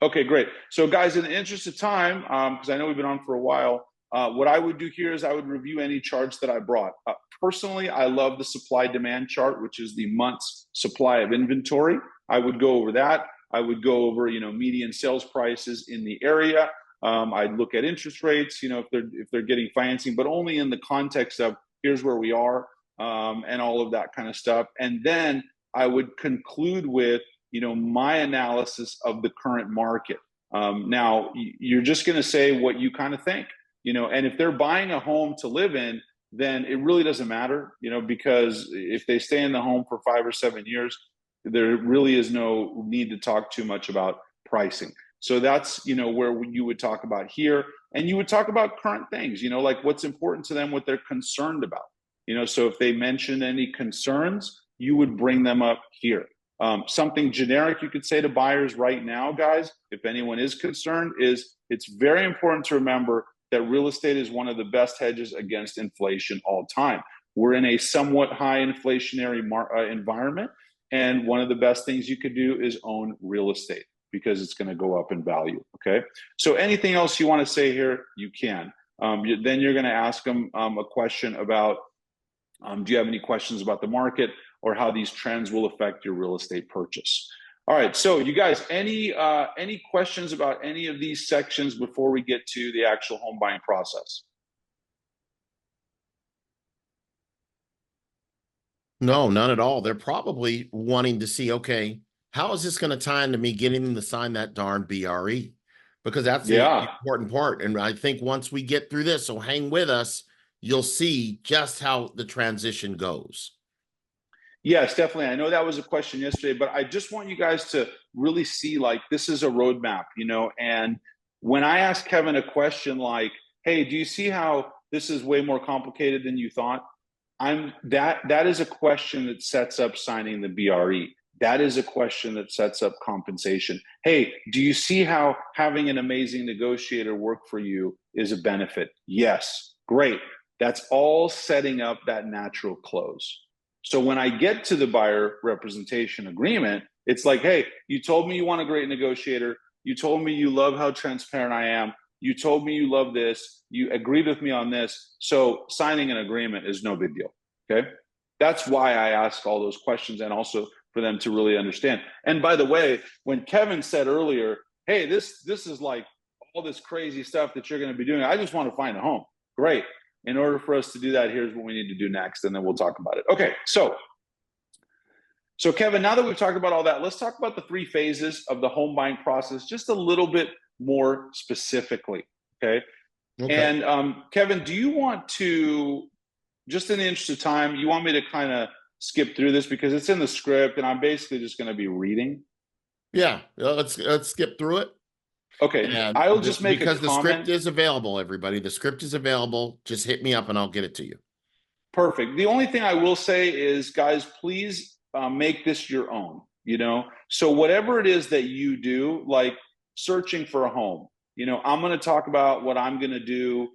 Speaker 3: Okay, great. So guys, in the interest of time, because I know we've been on for a while, what I would do here is I would review any charts that I brought. Personally, I love the supply-demand chart, which is the month's supply of inventory. I would go over that. I would go over, median sales prices in the area. I'd look at interest rates, if they're getting financing, but only in the context of here's where we are, and all of that kind of stuff. And then I would conclude with, my analysis of the current market. Now, you're just going to say what you kind of think, and if they're buying a home to live in, then it really doesn't matter, because if they stay in the home for 5 or 7 years, there really is no need to talk too much about pricing. So that's, where you would talk about here, and you would talk about current things, like what's important to them, what they're concerned about, so if they mention any concerns, you would bring them up here. Something generic you could say to buyers right now, guys, if anyone is concerned, is it's very important to remember that real estate is one of the best hedges against inflation all time. We're in a somewhat high inflationary environment. And one of the best things you could do is own real estate because it's going to go up in value. Okay. So anything else you want to say here, you can. Then you're going to ask them a question about, do you have any questions about the market or how these trends will affect your real estate purchase? All right. So you guys, any questions about any of these sections before we get to the actual home buying process?
Speaker 2: No, none at all. They're probably wanting to see, okay, how is this going to tie into me getting them to sign that darn BRE? Because that's the important part. And I think once we get through this, so hang with us, you'll see just how the transition goes.
Speaker 3: Yes, definitely. I know that was a question yesterday, but I just want you guys to really see, like, this is a roadmap, and when I asked Kevin a question like, hey, do you see how this is way more complicated than you thought? That is a question that sets up signing the BRE. That is a question that sets up compensation. Hey, do you see how having an amazing negotiator work for you is a benefit? Yes, great. That's all setting up that natural close. So when I get to the buyer representation agreement, it's like, hey, you told me you want a great negotiator. You told me you love how transparent I am. You told me you love this. You agreed with me on this. So signing an agreement is no big deal. Okay. That's why I ask all those questions, and also for them to really understand. And by the way, when Kevin said earlier, hey, this is like all this crazy stuff that you're going to be doing, I just want to find a home. Great. In order for us to do that, here's what we need to do next, and then we'll talk about it. Okay, so Kevin, now that we've talked about all that, let's talk about the 3 phases of the home buying process just a little bit more specifically, okay?
Speaker 2: Okay.
Speaker 3: And Kevin, do you want to, just in the interest of time, you want me to kind of skip through this because it's in the script and I'm basically just going to be reading?
Speaker 2: Yeah, let's skip through it.
Speaker 3: Okay,
Speaker 2: And
Speaker 3: I will just make a
Speaker 2: because the
Speaker 3: comment.
Speaker 2: script is available, everybody. The script is available. Just hit me up and I'll get it to you.
Speaker 3: Perfect. The only thing I will say is, guys, please make this your own, you know? So whatever it is that you do, like searching for a home, you know, I'm going to talk about what I'm going to do.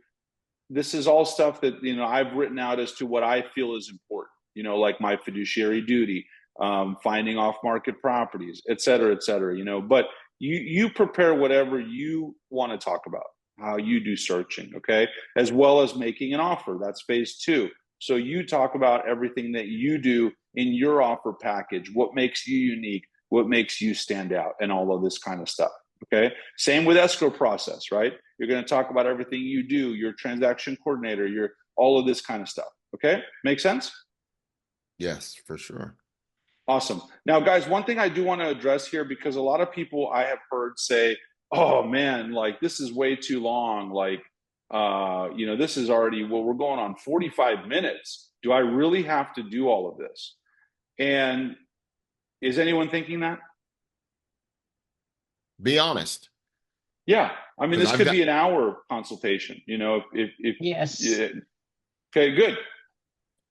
Speaker 3: This is all stuff that, you know, I've written out as to what I feel is important, you know, like my fiduciary duty, finding off market properties, et cetera, you know, but you prepare whatever you want to talk about, how you do searching, okay? As well as making an offer. That's phase 2. So you talk about everything that you do in your offer package, what makes you unique, what makes you stand out, and all of this kind of stuff, okay? Same with escrow process, right? You're going to talk about everything you do, your transaction coordinator, your all of this kind of stuff, okay? Make sense?
Speaker 2: Yes, for sure.
Speaker 3: Awesome. Now, guys, one thing I do want to address here, because a lot of people I have heard say, oh man, like this is way too long. Like, you know, this is already, well, we're going on 45 minutes. Do I really have to do all of this? And is anyone thinking that?
Speaker 2: Be honest.
Speaker 3: Yeah. I mean, this
Speaker 2: 'Cause
Speaker 3: could be an hour consultation, you know, if
Speaker 4: Yes.
Speaker 3: yeah. Okay, good.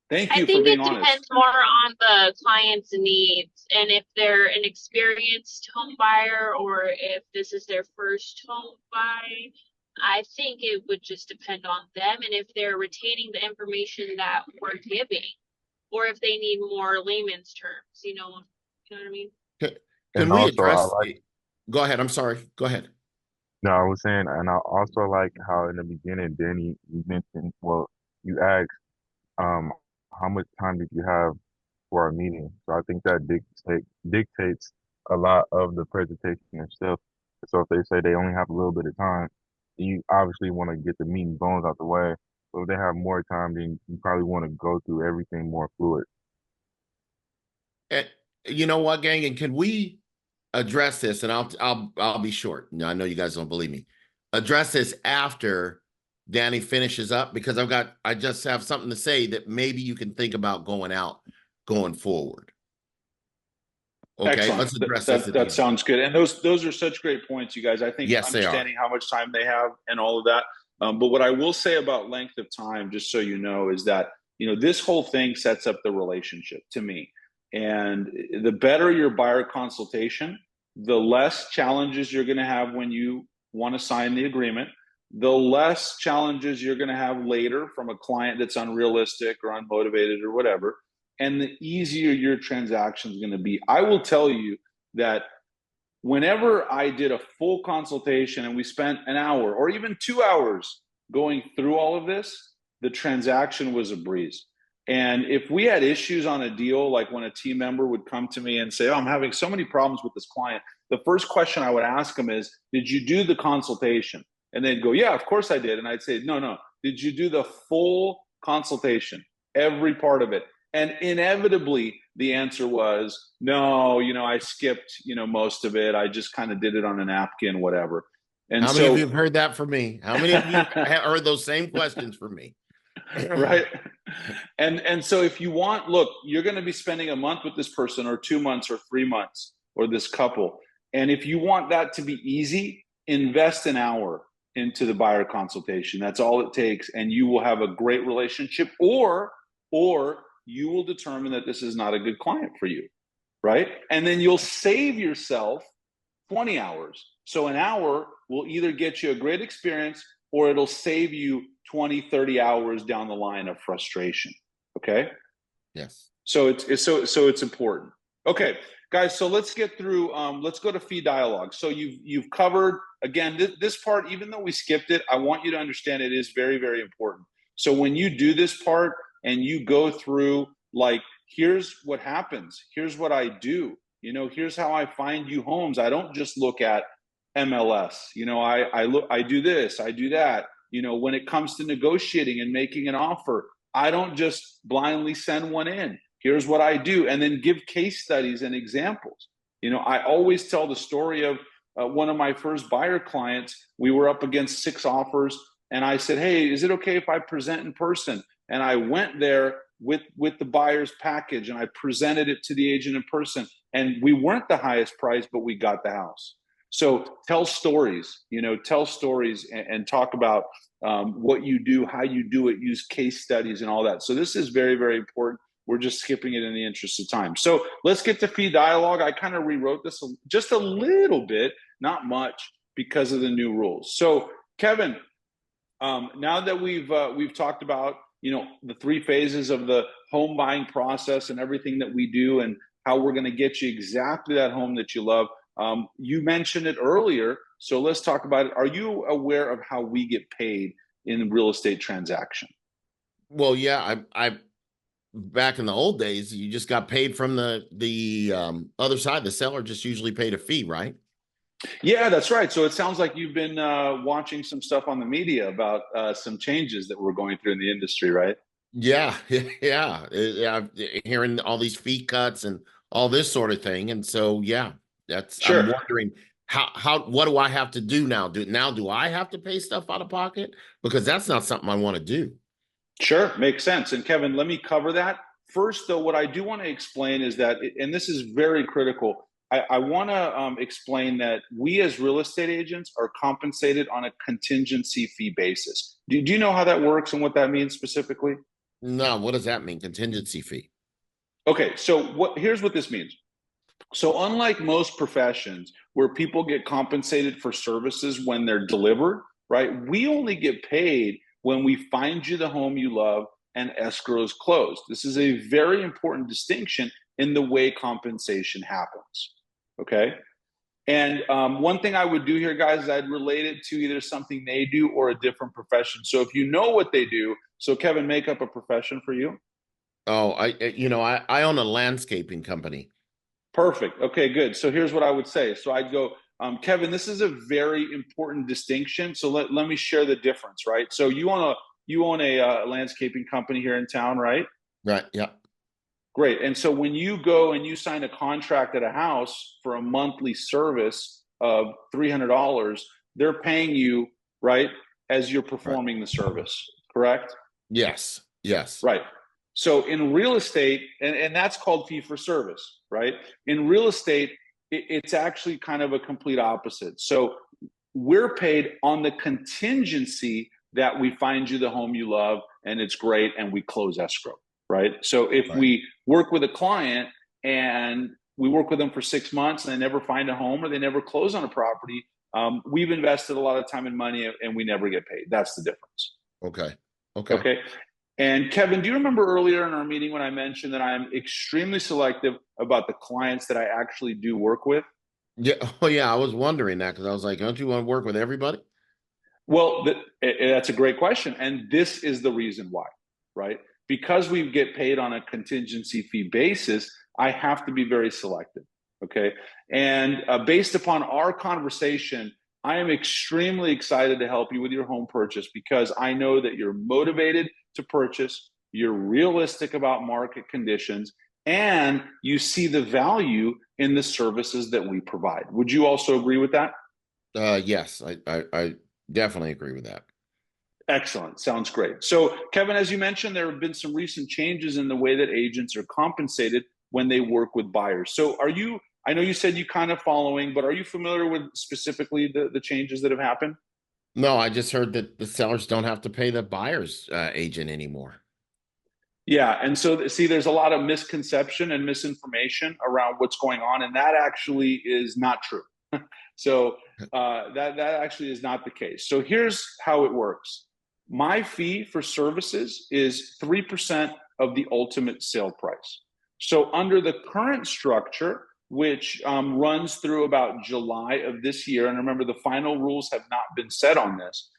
Speaker 3: Thank you
Speaker 5: I
Speaker 3: for
Speaker 5: think
Speaker 3: being
Speaker 5: it
Speaker 3: honest.
Speaker 5: depends more on the client's needs and if they're an experienced home buyer or if this is their first home buy. I think it would just depend on them and if they're retaining the information that we're giving, or if they need more layman's terms, you know what I mean?
Speaker 2: Can
Speaker 7: And
Speaker 2: we
Speaker 7: also,
Speaker 2: address? Go ahead. I'm sorry. Go ahead.
Speaker 7: no, I was saying, and I also like how in the beginning, Danny, you mentioned, well, you asked, how much time did you have for our meeting? So I think that dictates a lot of the presentation itself. So if they say they only have a little bit of time, you obviously want to get the meat and bones out the way. So if they have more time, then you probably want to go through everything more fluid.
Speaker 2: And you know what, gang? And can we address this? And I'll be short. I know you guys don't believe me. Address this after Danny finishes up, because I just have something to say that maybe you can think about going forward. Okay,
Speaker 3: Excellent.
Speaker 2: let's address this.
Speaker 3: That sounds good. And those are such great points, you guys. I think
Speaker 2: Yes, they are.
Speaker 3: understanding how much time they have and all of that. But what I will say about length of time, just so you know, is that, you know, this whole thing sets up the relationship to me. And the better your buyer consultation, the less challenges you're going to have when you want to sign the agreement, the less challenges you're going to have later from a client that's unrealistic or unmotivated or whatever, and the easier your transaction is going to be. I will tell you that whenever I did a full consultation and we spent an hour or even 2 hours going through all of this, the transaction was a breeze. And if we had issues on a deal, like when a team member would come to me and say, oh, I'm having so many problems with this client, the first question I would ask them is, did you do the consultation? And they'd go, yeah, of course I did. And I'd say, no, did you do the full consultation, every part of it? And inevitably, the answer was, no, you know, I skipped, you know, most of it. I just kind of did it on a napkin, whatever. And
Speaker 2: how many of you have heard that from me? How many of you have heard those same questions from me?
Speaker 3: Right. And so if you want, look, you're going to be spending a month with this person or 2 months or 3 months or this couple. And if you want that to be easy, invest an hour into the buyer consultation. That's all it takes. And you will have a great relationship, or you will determine that this is not a good client for you. Right. And then you'll save yourself 20 hours. So an hour will either get you a great experience or it'll save you 20, 30 hours down the line of frustration. Okay.
Speaker 2: Yes.
Speaker 3: So it's important. Okay, guys. So let's get through. Let's go to fee dialogue. So you've covered again this part. Even though we skipped it, I want you to understand it is very, very important. So when you do this part and you go through, like, here's what happens. Here's what I do. You know, here's how I find you homes. I don't just look at MLS. You know, I do this. I do that. You know, when it comes to negotiating and making an offer, I don't just blindly send one in. Here's what I do, and then give case studies and examples. You know, I always tell the story of one of my first buyer clients. We were up against 6 offers. and I said, hey, is it okay if I present in person? And I went there with the buyer's package and I presented it to the agent in person, and we weren't the highest price, but we got the house. So tell stories, tell stories and talk about what you do, how you do it, use case studies and all that. So this is very, very important. We're just skipping it in the interest of time. So let's get to fee dialogue. I kind of rewrote this just a little bit, not much, because of the new rules. So Kevin, now that we've talked about the 3 phases of the home buying process and everything that we do and how we're going to get you exactly that home that you love. You mentioned it earlier, so let's talk about it. Are you aware of how we get paid in real estate transaction?
Speaker 2: Well, yeah, I back in the old days, you just got paid from the other side. The seller just usually paid a fee, right?
Speaker 3: Yeah, that's right. So it sounds like you've been watching some stuff on the media about some changes that we're going through in the industry, right?
Speaker 2: Yeah, yeah. Hearing all these fee cuts and all this sort of thing, and so yeah,
Speaker 3: Sure.
Speaker 2: I'm wondering what do I have to do now? Do I have to pay stuff out of pocket? Because that's not something I want to do.
Speaker 3: Sure, makes sense. And Kevin, let me cover that. First, though, what I do want to explain is that, and this is very critical, I want to explain that we as real estate agents are compensated on a contingency fee basis. Do you know how that works and what that means specifically?
Speaker 2: No, what does that mean? Contingency fee.
Speaker 3: Okay, so here's what this means. So unlike most professions where people get compensated for services when they're delivered, right? We only get paid when we find you the home you love and escrow is closed. This is a very important distinction in the way compensation happens, okay? And one thing I would do here, guys, is I'd relate it to either something they do or a different profession. So if you know what they do, so Kevin, make up a profession for you.
Speaker 2: Oh, I own a landscaping company.
Speaker 3: Perfect. Okay, good. So here's what I would say. So I'd go, Kevin, this is a very important distinction. So let me share the difference, right? So you own a landscaping company here in town, right?
Speaker 2: Right. Yeah.
Speaker 3: Great. And so when you go and you sign a contract at a house for a monthly service of $300, they're paying you, right, as you're performing the service, correct?
Speaker 2: Yes. Yes.
Speaker 3: Right. So in real estate, and that's called fee for service, right? In real estate, it's actually kind of a complete opposite. So we're paid on the contingency that we find you the home you love and it's great and we close escrow, right? So if we work with a client and we work with them for 6 months and they never find a home or they never close on a property, we've invested a lot of time and money and we never get paid. That's the difference. Okay. And Kevin, do you remember earlier in our meeting when I mentioned that I'm extremely selective about the clients that I actually do work with?
Speaker 2: Yeah. Oh, yeah. I was wondering that because I was like, don't you want to work with everybody?
Speaker 3: Well, that's a great question. And this is the reason why, right? Because we get paid on a contingency fee basis, I have to be very selective. Okay. And based upon our conversation, I am extremely excited to help you with your home purchase because I know that you're motivated to purchase, you're realistic about market conditions, and you see the value in the services that we provide. Would you also agree with that?
Speaker 2: Yes, I definitely agree with that.
Speaker 3: Excellent. Sounds great. So, Kevin, as you mentioned, there have been some recent changes in the way that agents are compensated when they work with buyers. So I know you said you kind of following, but are you familiar with specifically the changes that have happened?
Speaker 2: No, I just heard that the sellers don't have to pay the buyer's agent anymore.
Speaker 3: Yeah, and so see, there's a lot of misconception and misinformation around what's going on, and that actually is not true. So that actually is not the case. So here's how it works. My fee for services is 3% of the ultimate sale price. So under the current structure, which runs through about July of this year, and remember the final rules have not been set on this,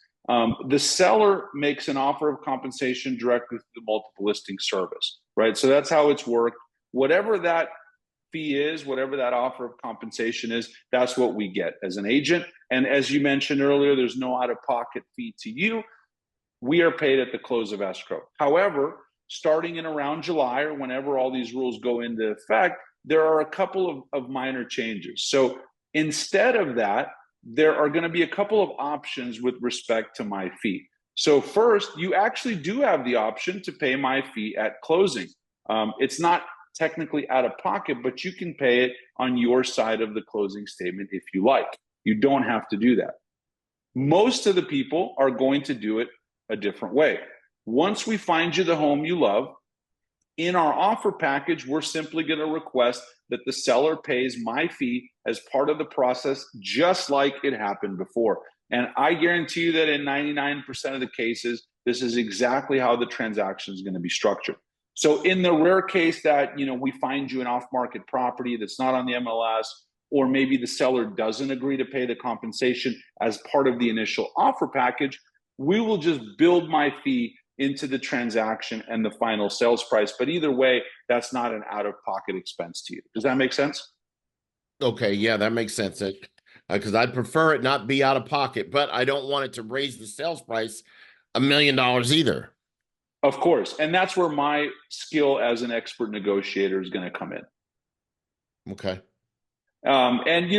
Speaker 3: the seller makes an offer of compensation directly through the multiple listing service, right? So that's how it's worked. Whatever that fee is, whatever that offer of compensation is, that's what we get as an agent. And as you mentioned earlier, there's no out-of-pocket fee to you. We are paid at the close of escrow. However, starting in around July or whenever all these rules go into effect, there are a couple of minor changes. So instead of that, there are going to be a couple of options with respect to my fee. So first, you actually do have the option to pay my fee at closing. It's not technically out of pocket, but you can pay it on your side of the closing statement if you like. You don't have to do that. Most of the people are going to do it a different way. Once we find you the home you love, in our offer package, we're simply going to request that the seller pays my fee as part of the process, just like it happened before. And I guarantee you that in 99% of the cases, this is exactly how the transaction is going to be structured. So in the rare case that, we find you an off-market property that's not on the MLS, or maybe the seller doesn't agree to pay the compensation as part of the initial offer package, we will just build my fee into the transaction and the final sales price. But either way, that's not an out-of-pocket expense to you. Does that make sense?
Speaker 2: Okay, yeah, that makes sense. Because I'd prefer it not be out of pocket, but I don't want it to raise the sales price $1 million either.
Speaker 3: Of course. And that's where my skill as an expert negotiator is going to come in.
Speaker 2: Okay.
Speaker 3: And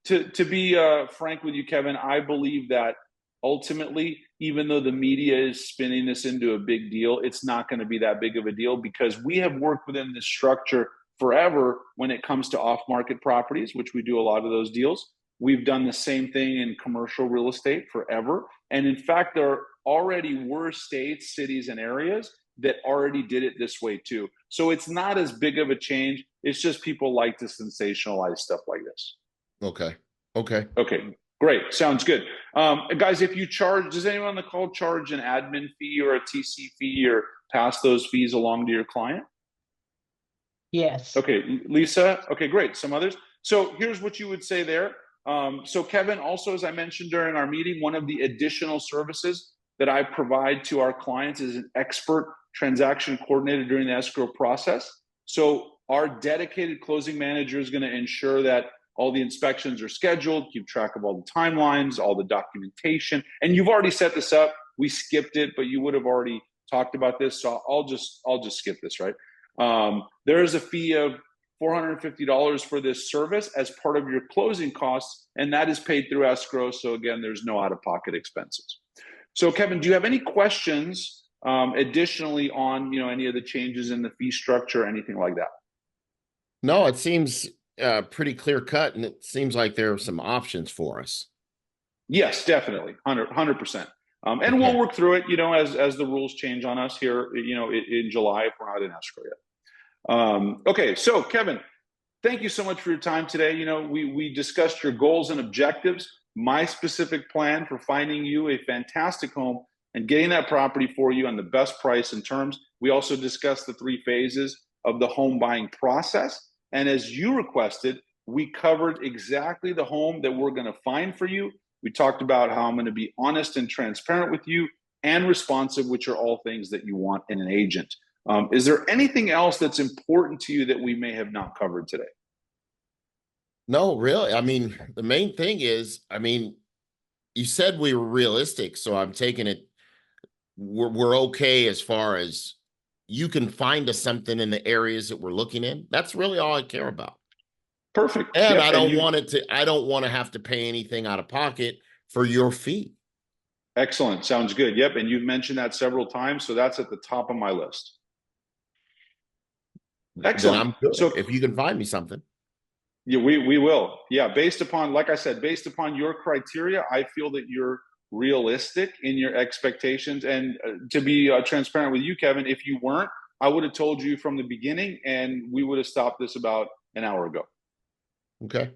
Speaker 3: to be frank with you, Kevin, I believe that ultimately, even though the media is spinning this into a big deal, it's not going to be that big of a deal, because we have worked within this structure forever when it comes to off-market properties, which we do a lot of those deals. We've done the same thing in commercial real estate forever. And in fact, there already were states, cities, and areas that already did it this way too. So it's not as big of a change. It's just people like to sensationalize stuff like this.
Speaker 2: Okay.
Speaker 3: Okay, great. Sounds good. Guys, if you charge, does anyone on the call charge an admin fee or a TC fee or pass those fees along to your client?
Speaker 4: Yes.
Speaker 3: Okay, Lisa. Okay, great. Some others. So here's what you would say there. So Kevin, also, as I mentioned during our meeting, one of the additional services that I provide to our clients is an expert transaction coordinator during the escrow process. So our dedicated closing manager is going to ensure that all the inspections are scheduled, keep track of all the timelines, all the documentation. And you've already set this up. We skipped it, but you would have already talked about this. So I'll just skip this, right? There is a fee of $450 for this service as part of your closing costs, and that is paid through escrow. So again, there's no out-of-pocket expenses. So Kevin, do you have any questions additionally on any of the changes in the fee structure or anything like that?
Speaker 2: No, it seems pretty clear cut, and it seems like there are some options for us.
Speaker 3: Yes, definitely, 100%. And
Speaker 2: Okay.
Speaker 3: we'll work through it, as the rules change on us here, in July if we're not in escrow yet. Okay, so Kevin, thank you so much for your time today. We discussed your goals and objectives, my specific plan for finding you a fantastic home and getting that property for you on the best price and terms. We also discussed the 3 phases of the home buying process. And as you requested, we covered exactly the home that we're going to find for you. We talked about how I'm going to be honest and transparent with you and responsive, which are all things that you want in an agent. Is there anything else that's important to you that we may have not covered today?
Speaker 2: No, really. I mean, the main thing is, you said we were realistic, so I'm taking it we're okay as far as you can find us something in the areas that we're looking in. That's really all I care about.
Speaker 3: Perfect.
Speaker 2: And
Speaker 3: Yep,
Speaker 2: I don't want to have to pay anything out of pocket for your fee.
Speaker 3: Excellent. Sounds good. Yep. And you've mentioned that several times, so that's at the top of my list. Excellent.
Speaker 2: Then I'm good.
Speaker 3: So
Speaker 2: if you can find me something.
Speaker 3: Yeah, we will. Yeah, based upon, like I said, based upon your criteria, I feel that you're realistic in your expectations. And to be transparent with you, Kevin, if you weren't, I would have told you from the beginning, and we would have stopped this about an hour ago.
Speaker 2: Okay.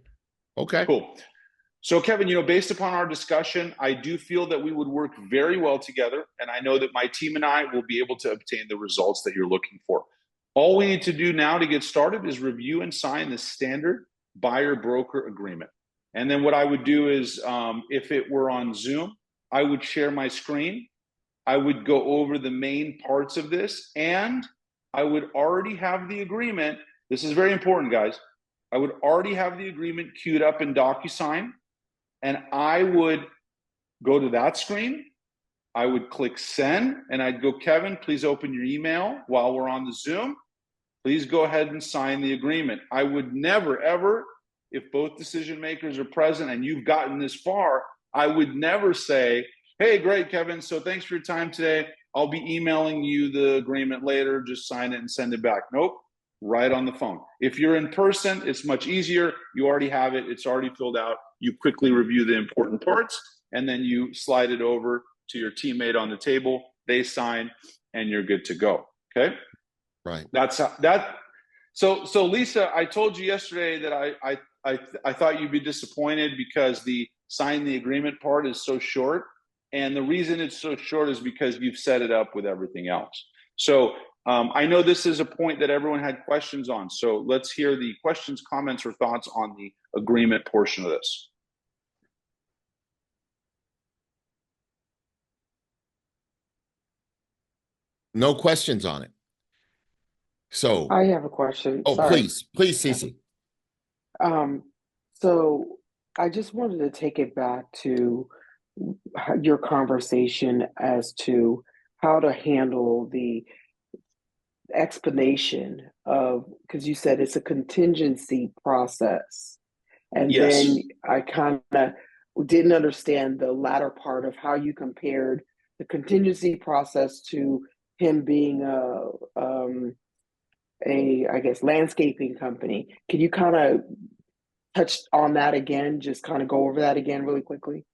Speaker 3: Cool. So Kevin, based upon our discussion, I do feel that we would work very well together. And I know that my team and I will be able to obtain the results that you're looking for. All we need to do now to get started is review and sign the standard buyer broker agreement. And then what I would do is, if it were on Zoom, I would share my screen. I would go over the main parts of this, and I would already have the agreement. This is very important, guys. I would already have the agreement queued up in DocuSign, and I would go to that screen. I would click send, and I'd go, Kevin, please open your email while we're on the Zoom. Please go ahead and sign the agreement. I would never, ever, if both decision makers are present and you've gotten this far, I would never say, Hey, great, Kevin. So thanks for your time today. I'll be emailing you the agreement later. Just sign it and send it back. Nope, right on the phone. If you're in person, it's much easier. You already have it. It's already filled out. You quickly review the important parts, and then you slide it over to your teammate on the table. They sign, and you're good to go. Okay?
Speaker 2: Right.
Speaker 3: That's that. So Lisa, I told you yesterday that I thought you'd be disappointed because the sign the agreement part is so short. And the reason it's so short is because you've set it up with everything else. So I know this is a point that everyone had questions on. So let's hear the questions, comments, or thoughts on the agreement portion of this.
Speaker 2: No questions on it. So
Speaker 8: I have a question.
Speaker 2: oh,
Speaker 8: Sorry.
Speaker 2: please, Cece.
Speaker 8: So I just wanted to take it back to your conversation as to how to handle the explanation of, because you said it's a contingency process. And
Speaker 3: Yes.
Speaker 8: then I kind of didn't understand the latter part of how you compared the contingency process to him being I guess, landscaping company. Can you kind of touch on that again? Just kind of go over that again really quickly.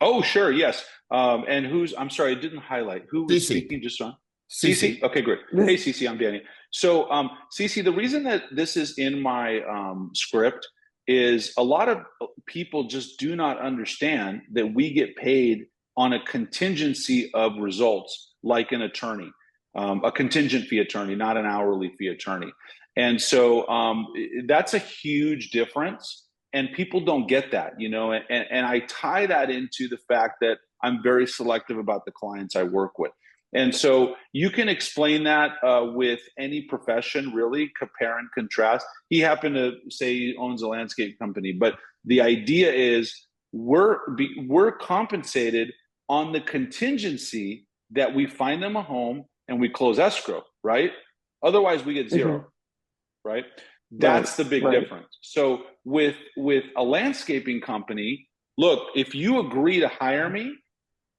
Speaker 3: Oh, sure. Yes. And I'm sorry, I didn't highlight who was
Speaker 2: Cece.
Speaker 3: speaking just on.
Speaker 2: Cece.
Speaker 3: Cece? Okay, great. Hey, Cece, I'm Danny. So, Cece, the reason that this is in my script is a lot of people just do not understand that we get paid on a contingency of results, like an attorney, a contingent fee attorney, not an hourly fee attorney. And so that's a huge difference. And people don't get that, you know, and I tie that into the fact that I'm very selective about the clients I work with. And so you can explain that with any profession, really, compare and contrast. He happened to say he owns a landscape company, but the idea is we're compensated on the contingency that we find them a home and we close escrow, right? Otherwise, we get zero, right? That's the big difference. So with a landscaping company, look, if you agree to hire me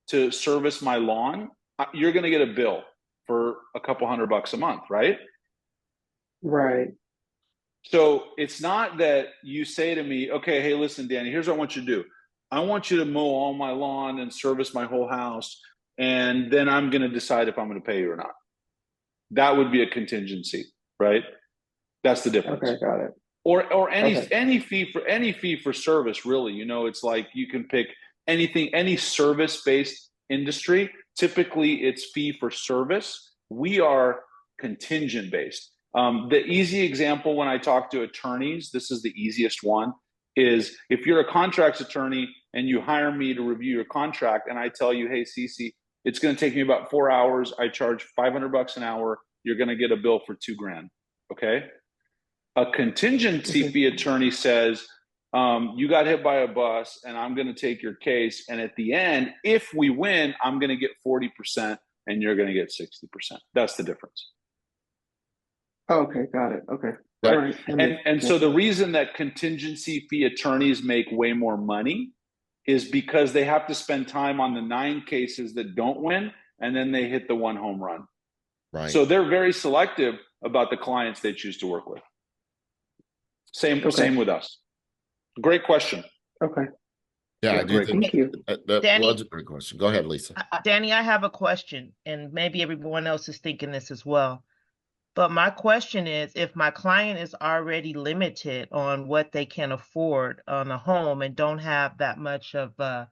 Speaker 3: to service my lawn, you're going to get a bill for a couple $100 a month, right?
Speaker 8: Right.
Speaker 3: So it's not that you say to me, okay, hey, listen, Danny, here's what I want you to do. I want you to mow all my lawn and service my whole house, and then I'm going to decide if I'm going to pay you or not. That would be a contingency, right? That's the difference.
Speaker 8: Okay, got it.
Speaker 3: Or any fee for service, really. You know, it's like you can pick anything, any service-based industry. Typically, it's fee for service. We are contingent based. The easy example when I talk to attorneys, this is the easiest one, is if you're a contracts attorney and you hire me to review your contract, and I tell you, hey, Cece, it's going to take me about 4 hours. I charge $500 an hour. You're going to get a bill for $2,000. Okay. A contingency fee attorney says, you got hit by a bus and I'm going to take your case. And at the end, if we win, I'm going to get 40% and you're going to get 60%. That's the difference.
Speaker 8: Okay, got it. Okay.
Speaker 3: Right.
Speaker 8: All right.
Speaker 3: And so the reason that contingency fee attorneys make way more money is because they have to spend time on the 9 cases that don't win, and then they hit the 1 home run.
Speaker 2: Right.
Speaker 3: So they're very selective about the clients they choose to work with. Same with us. Great question.
Speaker 8: Okay.
Speaker 2: Yeah,
Speaker 3: Yeah,
Speaker 2: I do
Speaker 3: great.
Speaker 2: think
Speaker 8: Thank you.
Speaker 2: that
Speaker 4: Danny?
Speaker 2: was a great question. Go ahead, Lisa.
Speaker 4: Danny, I have a question, and maybe everyone else is thinking this as well. But my question is, if my client is already limited on what they can afford on a home and don't have that much of a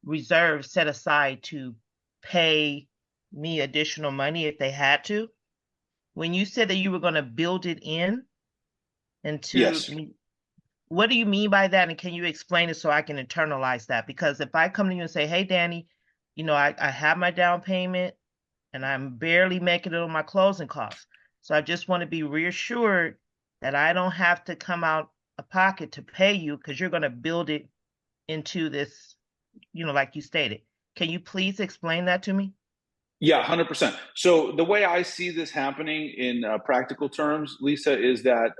Speaker 4: reserve set aside to pay me additional money if they had to, when you said that you were going to build it into,
Speaker 3: Yes.
Speaker 4: what do you mean by that? And can you explain it so I can internalize that? Because if I come to you and say, hey, Danny, you know, I have my down payment and I'm barely making it on my closing costs. So I just want to be reassured that I don't have to come out of pocket to pay you because you're going to build it into this, you know, like you stated. Can you please explain that to me?
Speaker 3: Yeah, 100%. So the way I see this happening in practical terms, Lisa, is that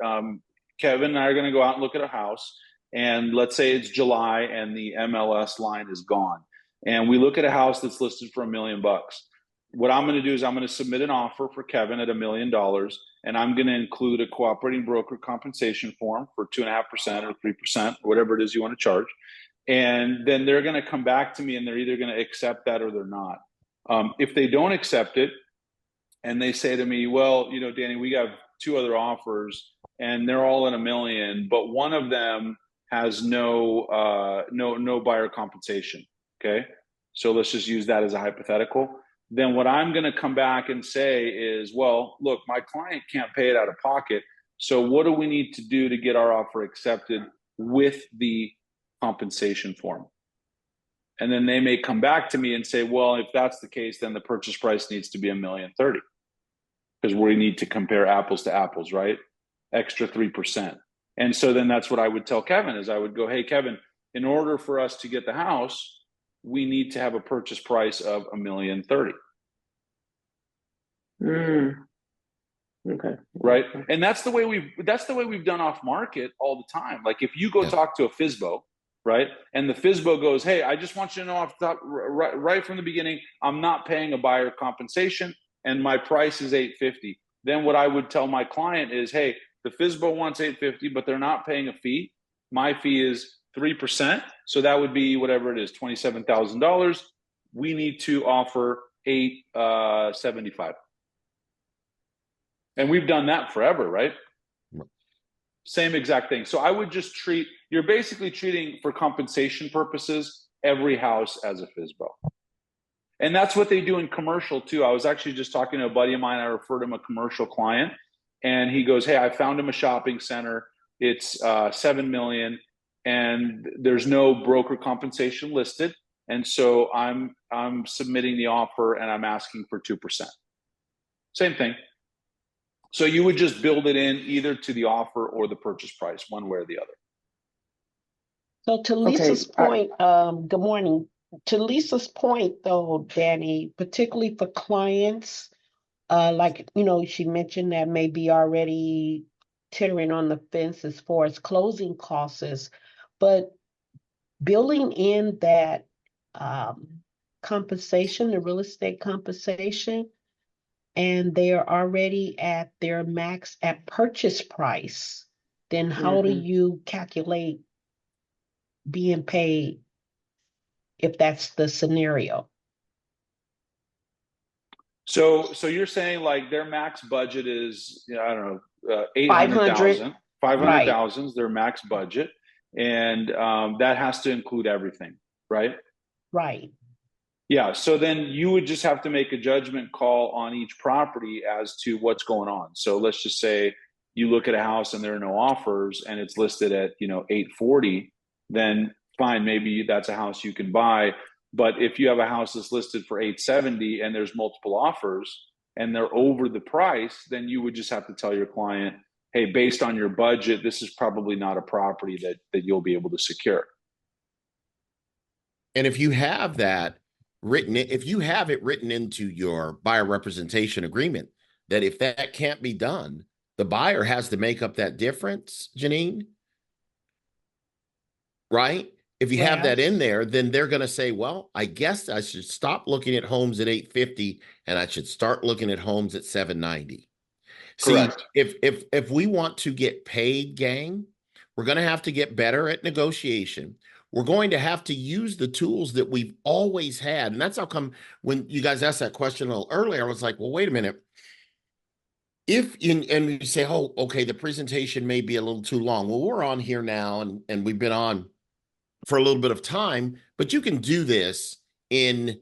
Speaker 3: Kevin and I are going to go out and look at a house. And let's say it's July and the MLS line is gone. and we look at a house that's listed for $1 million. What I'm going to do is I'm going to submit an offer for Kevin at $1 million, and I'm going to include a cooperating broker compensation form for 2.5% or 3%, whatever it is you want to charge. And then they're going to come back to me, and they're either going to accept that or they're not. If they don't accept it, and they say to me, well, you know, Danny, we have 2 other offers, and they're all in $1 million, but one of them has no buyer compensation. Okay, so let's just use that as a hypothetical. Then what I'm going to come back and say is, well, look, my client can't pay it out of pocket. So what do we need to do to get our offer accepted with the compensation form? And then they may come back to me and say, well, if that's the case, then the purchase price needs to be $1.030 million, because we need to compare apples to apples, right? Extra 3%. And so then that's what I would tell Kevin, is I would go, hey, Kevin, in order for us to get the house, we need to have a purchase price of $1.030 million.
Speaker 8: Okay.
Speaker 3: Right. And that's the way we've done off market all the time. Like if you go talk to a FSBO, right, and the FSBO goes, hey, I just want you to know off the top, right from the beginning, I'm not paying a buyer compensation and my price is $850. Then what I would tell my client is, hey, the FSBO wants $850, but they're not paying a fee. My fee is 3%. So that would be whatever it is, $27,000. We need to offer $875. And we've done that forever, right? Same exact thing. So I would just you're basically treating, for compensation purposes, every house as a FSBO. And that's what they do in commercial too. I was actually just talking to a buddy of mine. I referred him a commercial client, and he goes, hey, I found him a shopping center. It's $7 million, and there's no broker compensation listed. And so I'm submitting the offer and I'm asking for 2%. Same thing. So you would just build it in either to the offer or the purchase price, one way or the other.
Speaker 9: So to Lisa's point, good morning. To Lisa's point though, Danny, particularly for clients, like, you know, she mentioned that may be already teetering on the fence as far as closing costs, but building in that compensation, the real estate compensation, and they are already at their max at purchase price, then how do you calculate being paid if that's the scenario?
Speaker 3: So you're saying like their max budget is, I don't know, 800,000, 500,000 is their max budget. And that has to include everything, right?
Speaker 9: Right.
Speaker 3: Yeah. So then you would just have to make a judgment call on each property as to what's going on. So let's just say you look at a house and there are no offers and it's listed at, $840, then fine, maybe that's a house you can buy. But if you have a house that's listed for $870 and there's multiple offers and they're over the price, then you would just have to tell your client, hey, based on your budget, this is probably not a property that you'll be able to secure.
Speaker 2: And if you have that written, if you have it written into your buyer representation agreement, that if that can't be done, the buyer has to make up that difference, Janine, right? If you have that in there, then they're going to say, well, I guess I should stop looking at homes at $850 and I should start looking at homes at $790.
Speaker 3: Correct.
Speaker 2: See, if we want to get paid, gang, we're going to have to get better at negotiation. We're going to have to use the tools that we've always had. And that's how come when you guys asked that question a little earlier, I was like, well, wait a minute. And you say, oh, okay, the presentation may be a little too long. Well, we're on here now and we've been on for a little bit of time, but you can do this in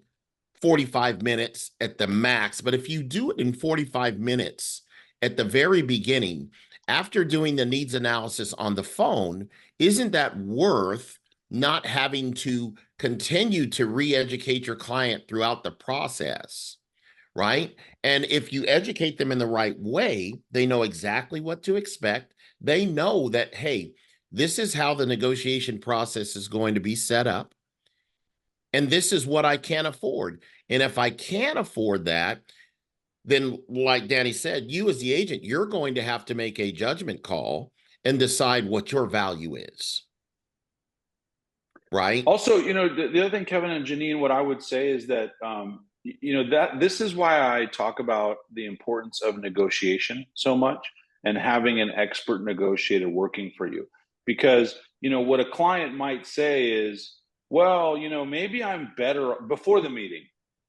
Speaker 2: 45 minutes at the max. But if you do it in 45 minutes at the very beginning, after doing the needs analysis on the phone, isn't that worth not having to continue to re-educate your client throughout the process, right? And if you educate them in the right way, they know exactly what to expect. They know that, hey, this is how the negotiation process is going to be set up. And this is what I can afford. And if I can't afford that, then like Danny said, you as the agent, you're going to have to make a judgment call and decide what your value is. right?
Speaker 3: Also, the other thing, Kevin and Janine, what I would say is that, that this is why I talk about the importance of negotiation so much and having an expert negotiator working for you. Because, what a client might say is, well, maybe I'm better before the meeting.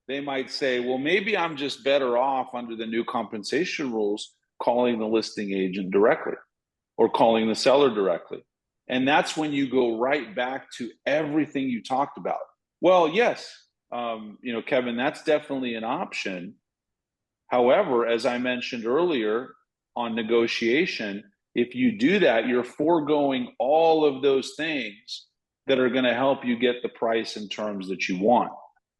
Speaker 3: They might say, well, maybe I'm just better off under the new compensation rules calling the listing agent directly or calling the seller directly. And that's when you go right back to everything you talked about. Well, yes, Kevin, that's definitely an option. However, as I mentioned earlier on negotiation, if you do that, you're foregoing all of those things that are going to help you get the price and terms that you want.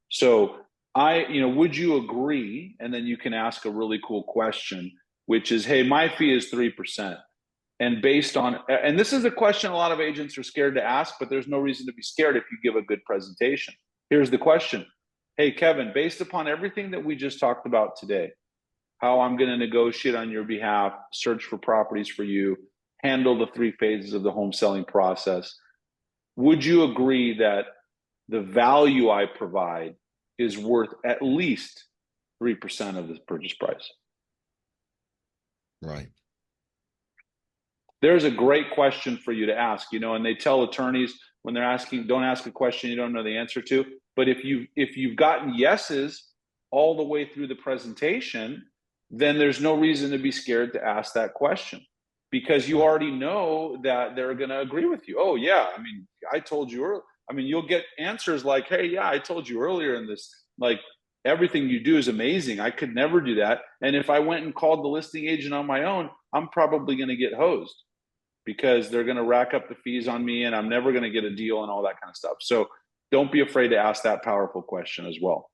Speaker 3: So would you agree? And then you can ask a really cool question, which is, hey, my fee is 3%. And and this is a question a lot of agents are scared to ask, but there's no reason to be scared if you give a good presentation. Here's the question. Hey, Kevin, based upon everything that we just talked about today, how I'm going to negotiate on your behalf, search for properties for you, handle the 3 phases of the home selling process, would you agree that the value I provide is worth at least 3% of the purchase price?
Speaker 2: Right.
Speaker 3: There's a great question for you to ask, and they tell attorneys when they're asking, don't ask a question you don't know the answer to. But if you've gotten yeses all the way through the presentation, then there's no reason to be scared to ask that question, because you already know that they're going to agree with you. Oh yeah, I told you earlier. You'll get answers like, hey, yeah, I told you earlier in this, like, everything you do is amazing. I could never do that. And if I went and called the listing agent on my own, I'm probably going to get hosed, because they're going to rack up the fees on me and I'm never going to get a deal and all that kind of stuff. So don't be afraid to ask that powerful question as well.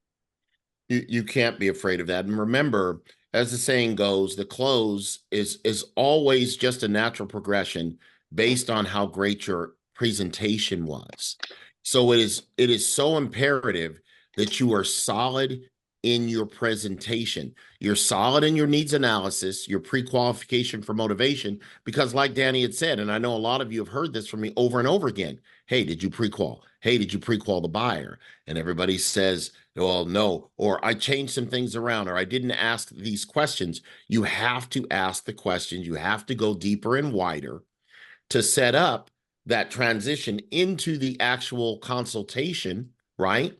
Speaker 2: You can't be afraid of that. And remember, as the saying goes, the close is always just a natural progression based on how great your presentation was. So it is so imperative that you are solid in your presentation. You're solid in your needs analysis, your pre-qualification for motivation, because like Danny had said, and I know a lot of you have heard this from me over and over again, hey, did you pre-qual? Hey, did you pre-qual the buyer? And everybody says, well, no, or I changed some things around, or I didn't ask these questions. You have to ask the questions. You have to go deeper and wider to set up that transition into the actual consultation, right?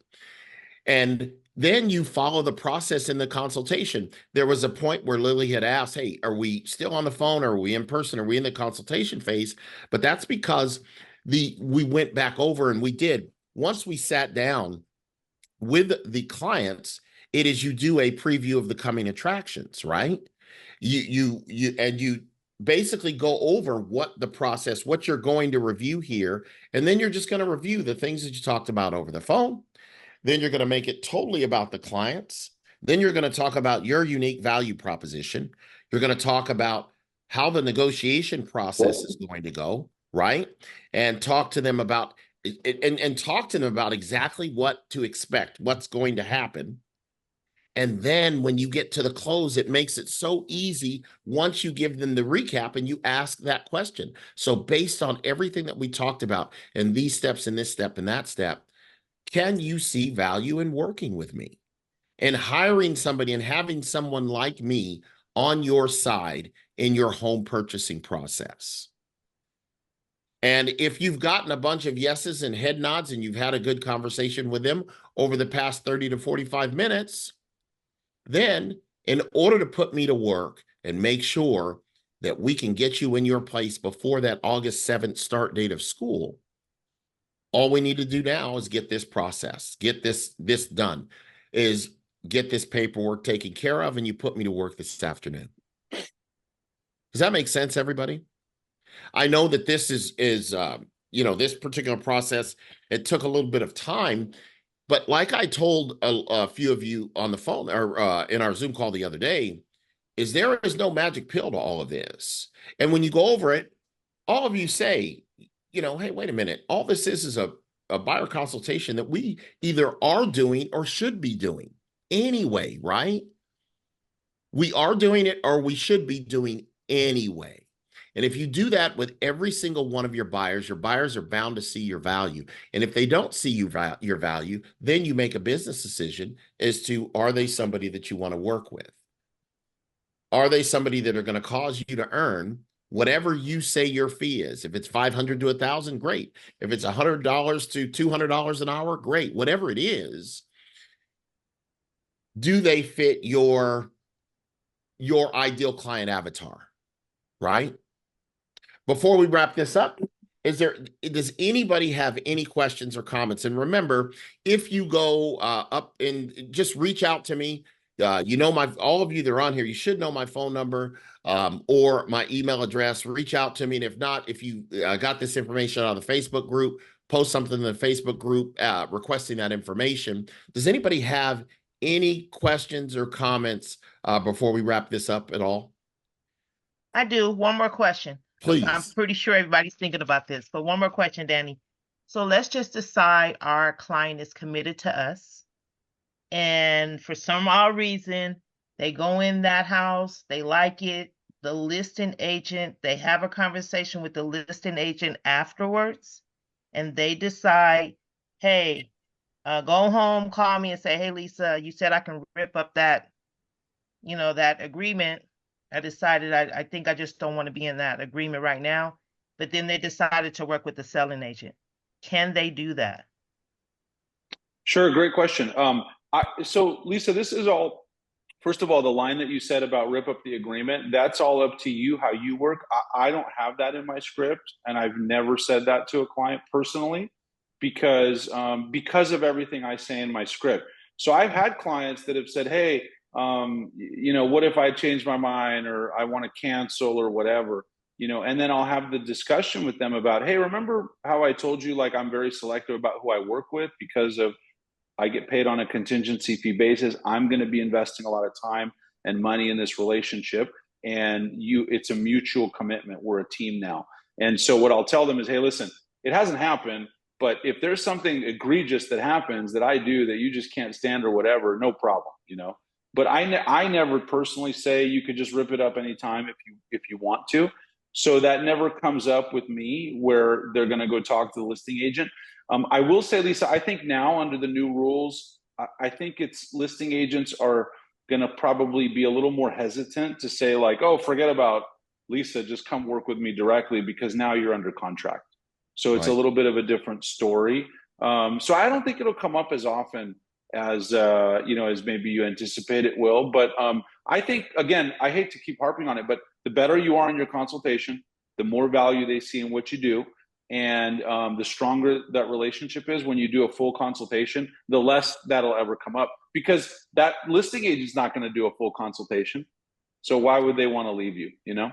Speaker 2: And then you follow the process in the consultation. There was a point where Lily had asked, hey, are we still on the phone? Or are we in person? Are we in the consultation phase? But that's because we went back over and we did. Once we sat down with the clients, it is you do a preview of the coming attractions, right? You basically go over what the process, what you're going to review here. And then you're just going to review the things that you talked about over the phone. Then you're going to make it totally about the clients. Then you're going to talk about your unique value proposition. You're going to talk about how the negotiation process is going to go, right? And talk to them about exactly what to expect, what's going to happen. And then when you get to the close, it makes it so easy once you give them the recap and you ask that question. So based on everything that we talked about and these steps and this step and that step, can you see value in working with me and hiring somebody and having someone like me on your side in your home purchasing process? And if you've gotten a bunch of yeses and head nods and you've had a good conversation with them over the past 30 to 45 minutes, then in order to put me to work and make sure that we can get you in your place before that August 7th start date of school, all we need to do now is get this process, get this done, is get this paperwork taken care of, and you put me to work this afternoon. Does that make sense, everybody? I know that this is this particular process, it took a little bit of time, but like I told a few of you on the phone or in our Zoom call the other day, is there is no magic pill to all of this. And when you go over it, all of you say, hey, wait a minute. All this is a buyer consultation that we either are doing or should be doing anyway, right? We are doing it or we should be doing anyway. And if you do that with every single one of your buyers are bound to see your value. And if they don't see your value, then you make a business decision as to, are they somebody that you want to work with? Are they somebody that are going to cause you to earn whatever you say your fee is? If it's $500 to $1,000, great. If it's $100 to $200 an hour, great. Whatever it is, do they fit your ideal client avatar, right? Before we wrap this up, does anybody have any questions or comments? And remember, if you go up and just reach out to me, you know, all of you that are on here, you should know my phone number or my email address. Reach out to me. And if not, if you got this information on the Facebook group, post something in the Facebook group requesting that information. Does anybody have any questions or comments before we wrap this up at all?
Speaker 4: I do. One more question.
Speaker 2: Please.
Speaker 4: I'm pretty sure everybody's thinking about this, but one more question, Danny. So let's just decide our client is committed to us, and for some odd reason, they go in that house, they like it, the listing agent, they have a conversation with the listing agent afterwards, and they decide, hey, go home, call me and say, hey, Lisa, you said I can rip up that, you know, that agreement. I decided I think I just don't want to be in that agreement right now. But then they decided to work with the selling agent. Can they do that?
Speaker 3: Sure, great question. So Lisa, this is all, first of all, the line that you said about rip up the agreement, that's all up to you, how you work. I don't have that in my script, and I've never said that to a client personally because of everything I say in my script. So I've had clients that have said, hey, you know, what if I change my mind or I want to cancel or whatever, you know, and then I'll have the discussion with them about, hey, remember how I told you, like, I'm very selective about who I work with because of I get paid on a contingency fee basis. I'm going to be investing a lot of time and money in this relationship, and it's a mutual commitment. We're a team now. And so what I'll tell them is, hey, listen, it hasn't happened, but if there's something egregious that happens that I do that you just can't stand or whatever, no problem, you know. But I never personally say you could just rip it up anytime if you want to. So that never comes up with me where they're going to go talk to the listing agent. I will say, Lisa, I think now under the new rules, I think it's listing agents are going to probably be a little more hesitant to say like, oh, forget about Lisa, just come work with me directly because now you're under contract. So it's a little bit of a different story. So I don't think it'll come up as often as you know, as maybe you anticipate it will. But I think, again, I hate to keep harping on it, but the better you are in your consultation, the more value they see in what you do, and the stronger that relationship is when you do a full consultation, the less that'll ever come up because that listing agent's not going to do a full consultation. So why would they want to leave you? You know?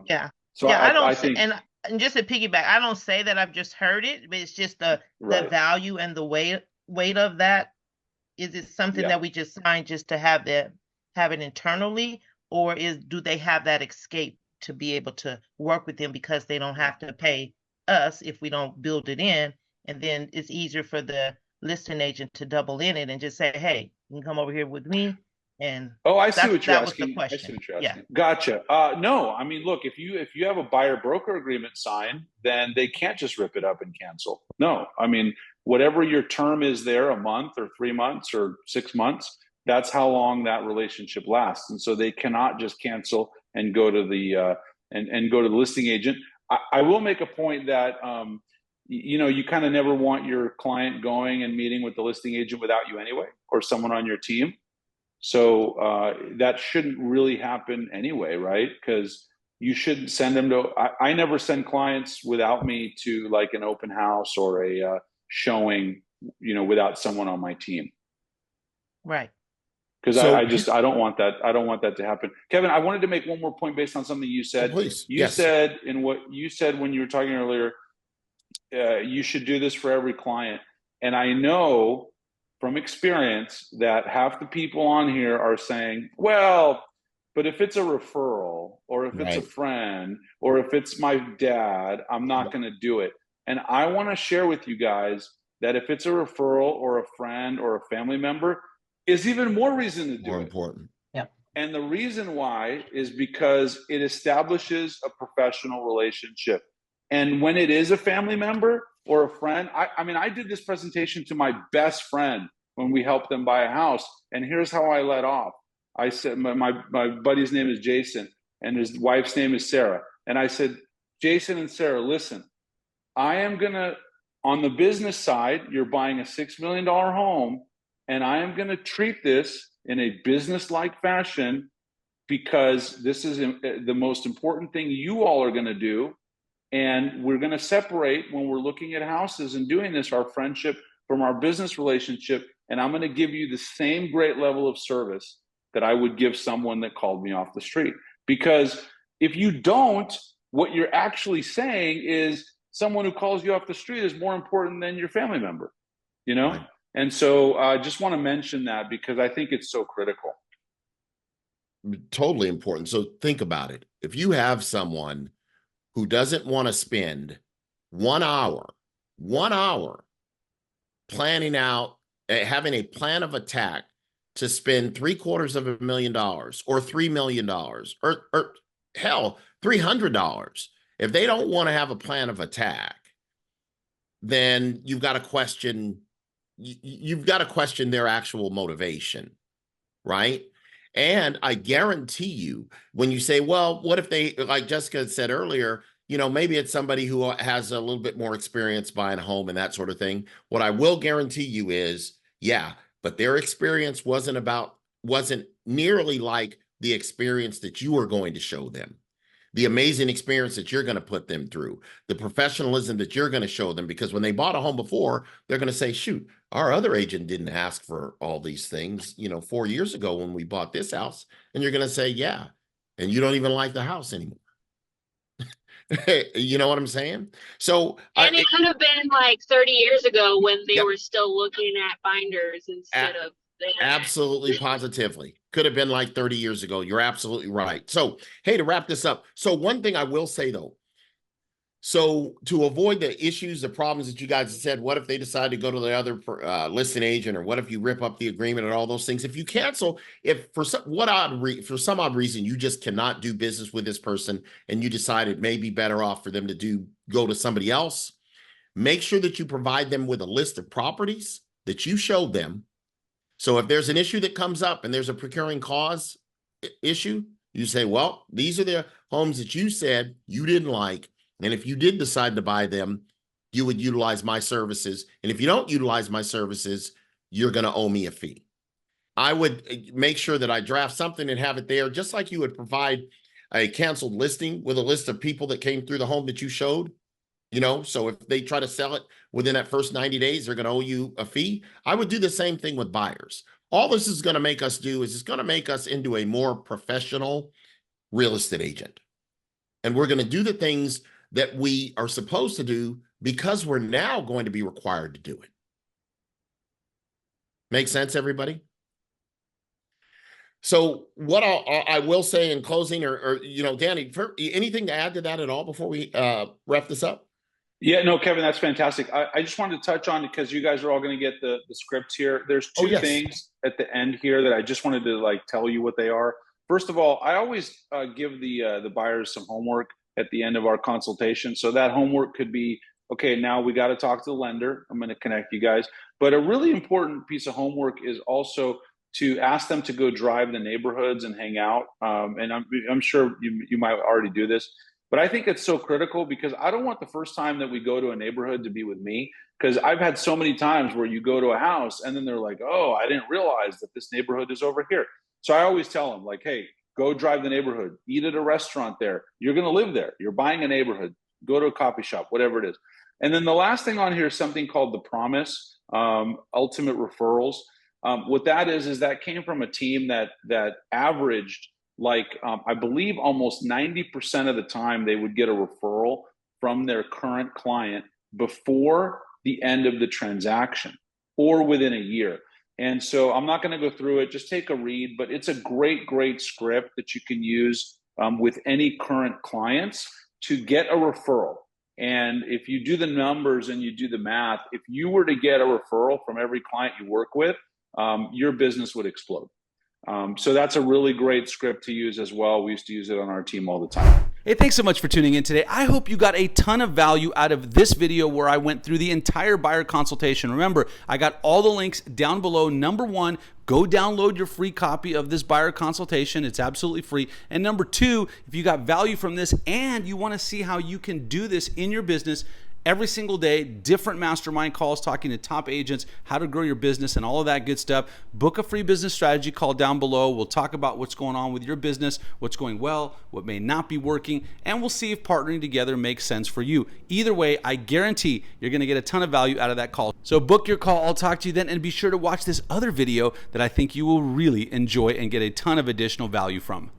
Speaker 4: Yeah.
Speaker 3: So
Speaker 4: yeah, I
Speaker 3: think,
Speaker 4: and just to piggyback, I don't say that I've just heard it, but it's just the value and the weight of that. Is it something that we just sign just to have it internally, or do they have that escape to be able to work with them because they don't have to pay us if we don't build it in, and then it's easier for the listing agent to double in it and just say, hey, you can come over here with me. And
Speaker 3: I see what you're asking.
Speaker 4: Was the question.
Speaker 3: I see what you're asking. Gotcha. No, I mean, look, if you have a buyer broker agreement signed, then they can't just rip it up and cancel. No, I mean, whatever your term is there, a month or 3 months or 6 months, that's how long that relationship lasts. And so they cannot just cancel and go to the and go to the listing agent. I will make a point that you know, you kind of never want your client going and meeting with the listing agent without you anyway, or someone on your team. So that shouldn't really happen anyway, right? Because you shouldn't send them to. I never send clients without me to like an open house or a showing, you know, without someone on my team.
Speaker 4: Right.
Speaker 3: Because I don't want that. I don't want that to happen. Kevin, I wanted to make one more point based on something you said.
Speaker 2: Please.
Speaker 3: You said in what you said when you were talking earlier, you should do this for every client. And I know from experience that half the people on here are saying, well, but if it's a referral or if it's a friend or if it's my dad, I'm not going to do it. And I want to share with you guys that if it's a referral or a friend or a family member, is even more reason to do it.
Speaker 2: More important.
Speaker 4: Yeah.
Speaker 3: And the reason why is because it establishes a professional relationship. And when it is a family member or a friend, I mean, I did this presentation to my best friend when we helped them buy a house. And here's how I let off. I said, my buddy's name is Jason and his wife's name is Sarah. And I said, Jason and Sarah, listen, I am going to, on the business side, you're buying a $6 million home, and I am going to treat this in a business-like fashion because this is the most important thing you all are going to do. And we're going to separate when we're looking at houses and doing this, our friendship from our business relationship. And I'm going to give you the same great level of service that I would give someone that called me off the street. Because if you don't, what you're actually saying is someone who calls you off the street is more important than your family member, you know? Right. And so I just want to mention that because I think it's so critical.
Speaker 2: Totally important. So think about it. If you have someone who doesn't want to spend 1 hour planning out, having a plan of attack to spend $750,000 or $3 million or hell, $300. If they don't want to have a plan of attack, then you've got to question their actual motivation, right? And I guarantee you, when you say, well, what if they, like Jessica said earlier, you know, maybe it's somebody who has a little bit more experience buying a home and that sort of thing. What I will guarantee you is, yeah, but their experience wasn't nearly like the experience that you are going to show them. The amazing experience that you're going to put them through, the professionalism that you're going to show them, because when they bought a home before, they're going to say, shoot, our other agent didn't ask for all these things, you know, 4 years ago when we bought this house. And you're going to say, yeah, and you don't even like the house anymore. You know what I'm saying? So,
Speaker 5: and it could have been like 30 years ago when they were still looking at binders instead of that.
Speaker 2: Absolutely, positively. Could have been like 30 years ago. You're absolutely right. So, hey, to wrap this up. So one thing I will say though, so to avoid the issues, the problems that you guys said, what if they decide to go to the other listing agent, or what if you rip up the agreement and all those things? If you cancel, if for some odd reason you just cannot do business with this person and you decide it may be better off for them to go to somebody else, make sure that you provide them with a list of properties that you showed them. So if there's an issue that comes up and there's a procuring cause issue, you say, well, these are the homes that you said you didn't like. And if you did decide to buy them, you would utilize my services. And if you don't utilize my services, you're going to owe me a fee. I would make sure that I draft something and have it there, just like you would provide a canceled listing with a list of people that came through the home that you showed. You know, so if they try to sell it within that first 90 days, they're going to owe you a fee. I would do the same thing with buyers. All this is going to make us do is it's going to make us into a more professional real estate agent. And we're going to do the things that we are supposed to do because we're now going to be required to do it. Make sense, everybody? So what I will say in closing, or you know, Danny, anything to add to that at all before we wrap this up?
Speaker 3: Yeah, no, Kevin, that's fantastic. I just wanted to touch on, because you guys are all going to get the scripts here. There's two things at the end here that I just wanted to like tell you what they are. First of all, I always give the buyers some homework at the end of our consultation. So that homework could be, okay, now we got to talk to the lender. I'm going to connect you guys. But a really important piece of homework is also to ask them to go drive the neighborhoods and hang out. And I'm sure you might already do this. But I think it's so critical, because I don't want the first time that we go to a neighborhood to be with me, because I've had so many times where you go to a house and then they're like, oh, I didn't realize that this neighborhood is over here. So I always tell them, like, hey, go drive the neighborhood, eat at a restaurant there. You're going to live there. You're buying a neighborhood. Go to a coffee shop, whatever it is. And then the last thing on here is something called the promise, ultimate referrals. What that is that came from a team that averaged, like, I believe almost 90% of the time they would get a referral from their current client before the end of the transaction or within a year. And so I'm not going to go through it, just take a read, but it's a great script that you can use with any current clients to get a referral. And if you do the numbers and you do the math, if you were to get a referral from every client you work with, your business would explode. So that's a really great script to use as well. We used to use it on our team all the time.
Speaker 1: Hey, thanks so much for tuning in today. I hope you got a ton of value out of this video where I went through the entire buyer consultation. Remember, I got all the links down below. Number one, go download your free copy of this buyer consultation. It's absolutely free. And number two, if you got value from this and you want to see how you can do this in your business, every single day, different mastermind calls, talking to top agents, how to grow your business and all of that good stuff. Book a free business strategy call down below. We'll talk about what's going on with your business, what's going well, what may not be working, and we'll see if partnering together makes sense for you. Either way, I guarantee you're going to get a ton of value out of that call. So book your call. I'll talk to you then, and be sure to watch this other video that I think you will really enjoy and get a ton of additional value from.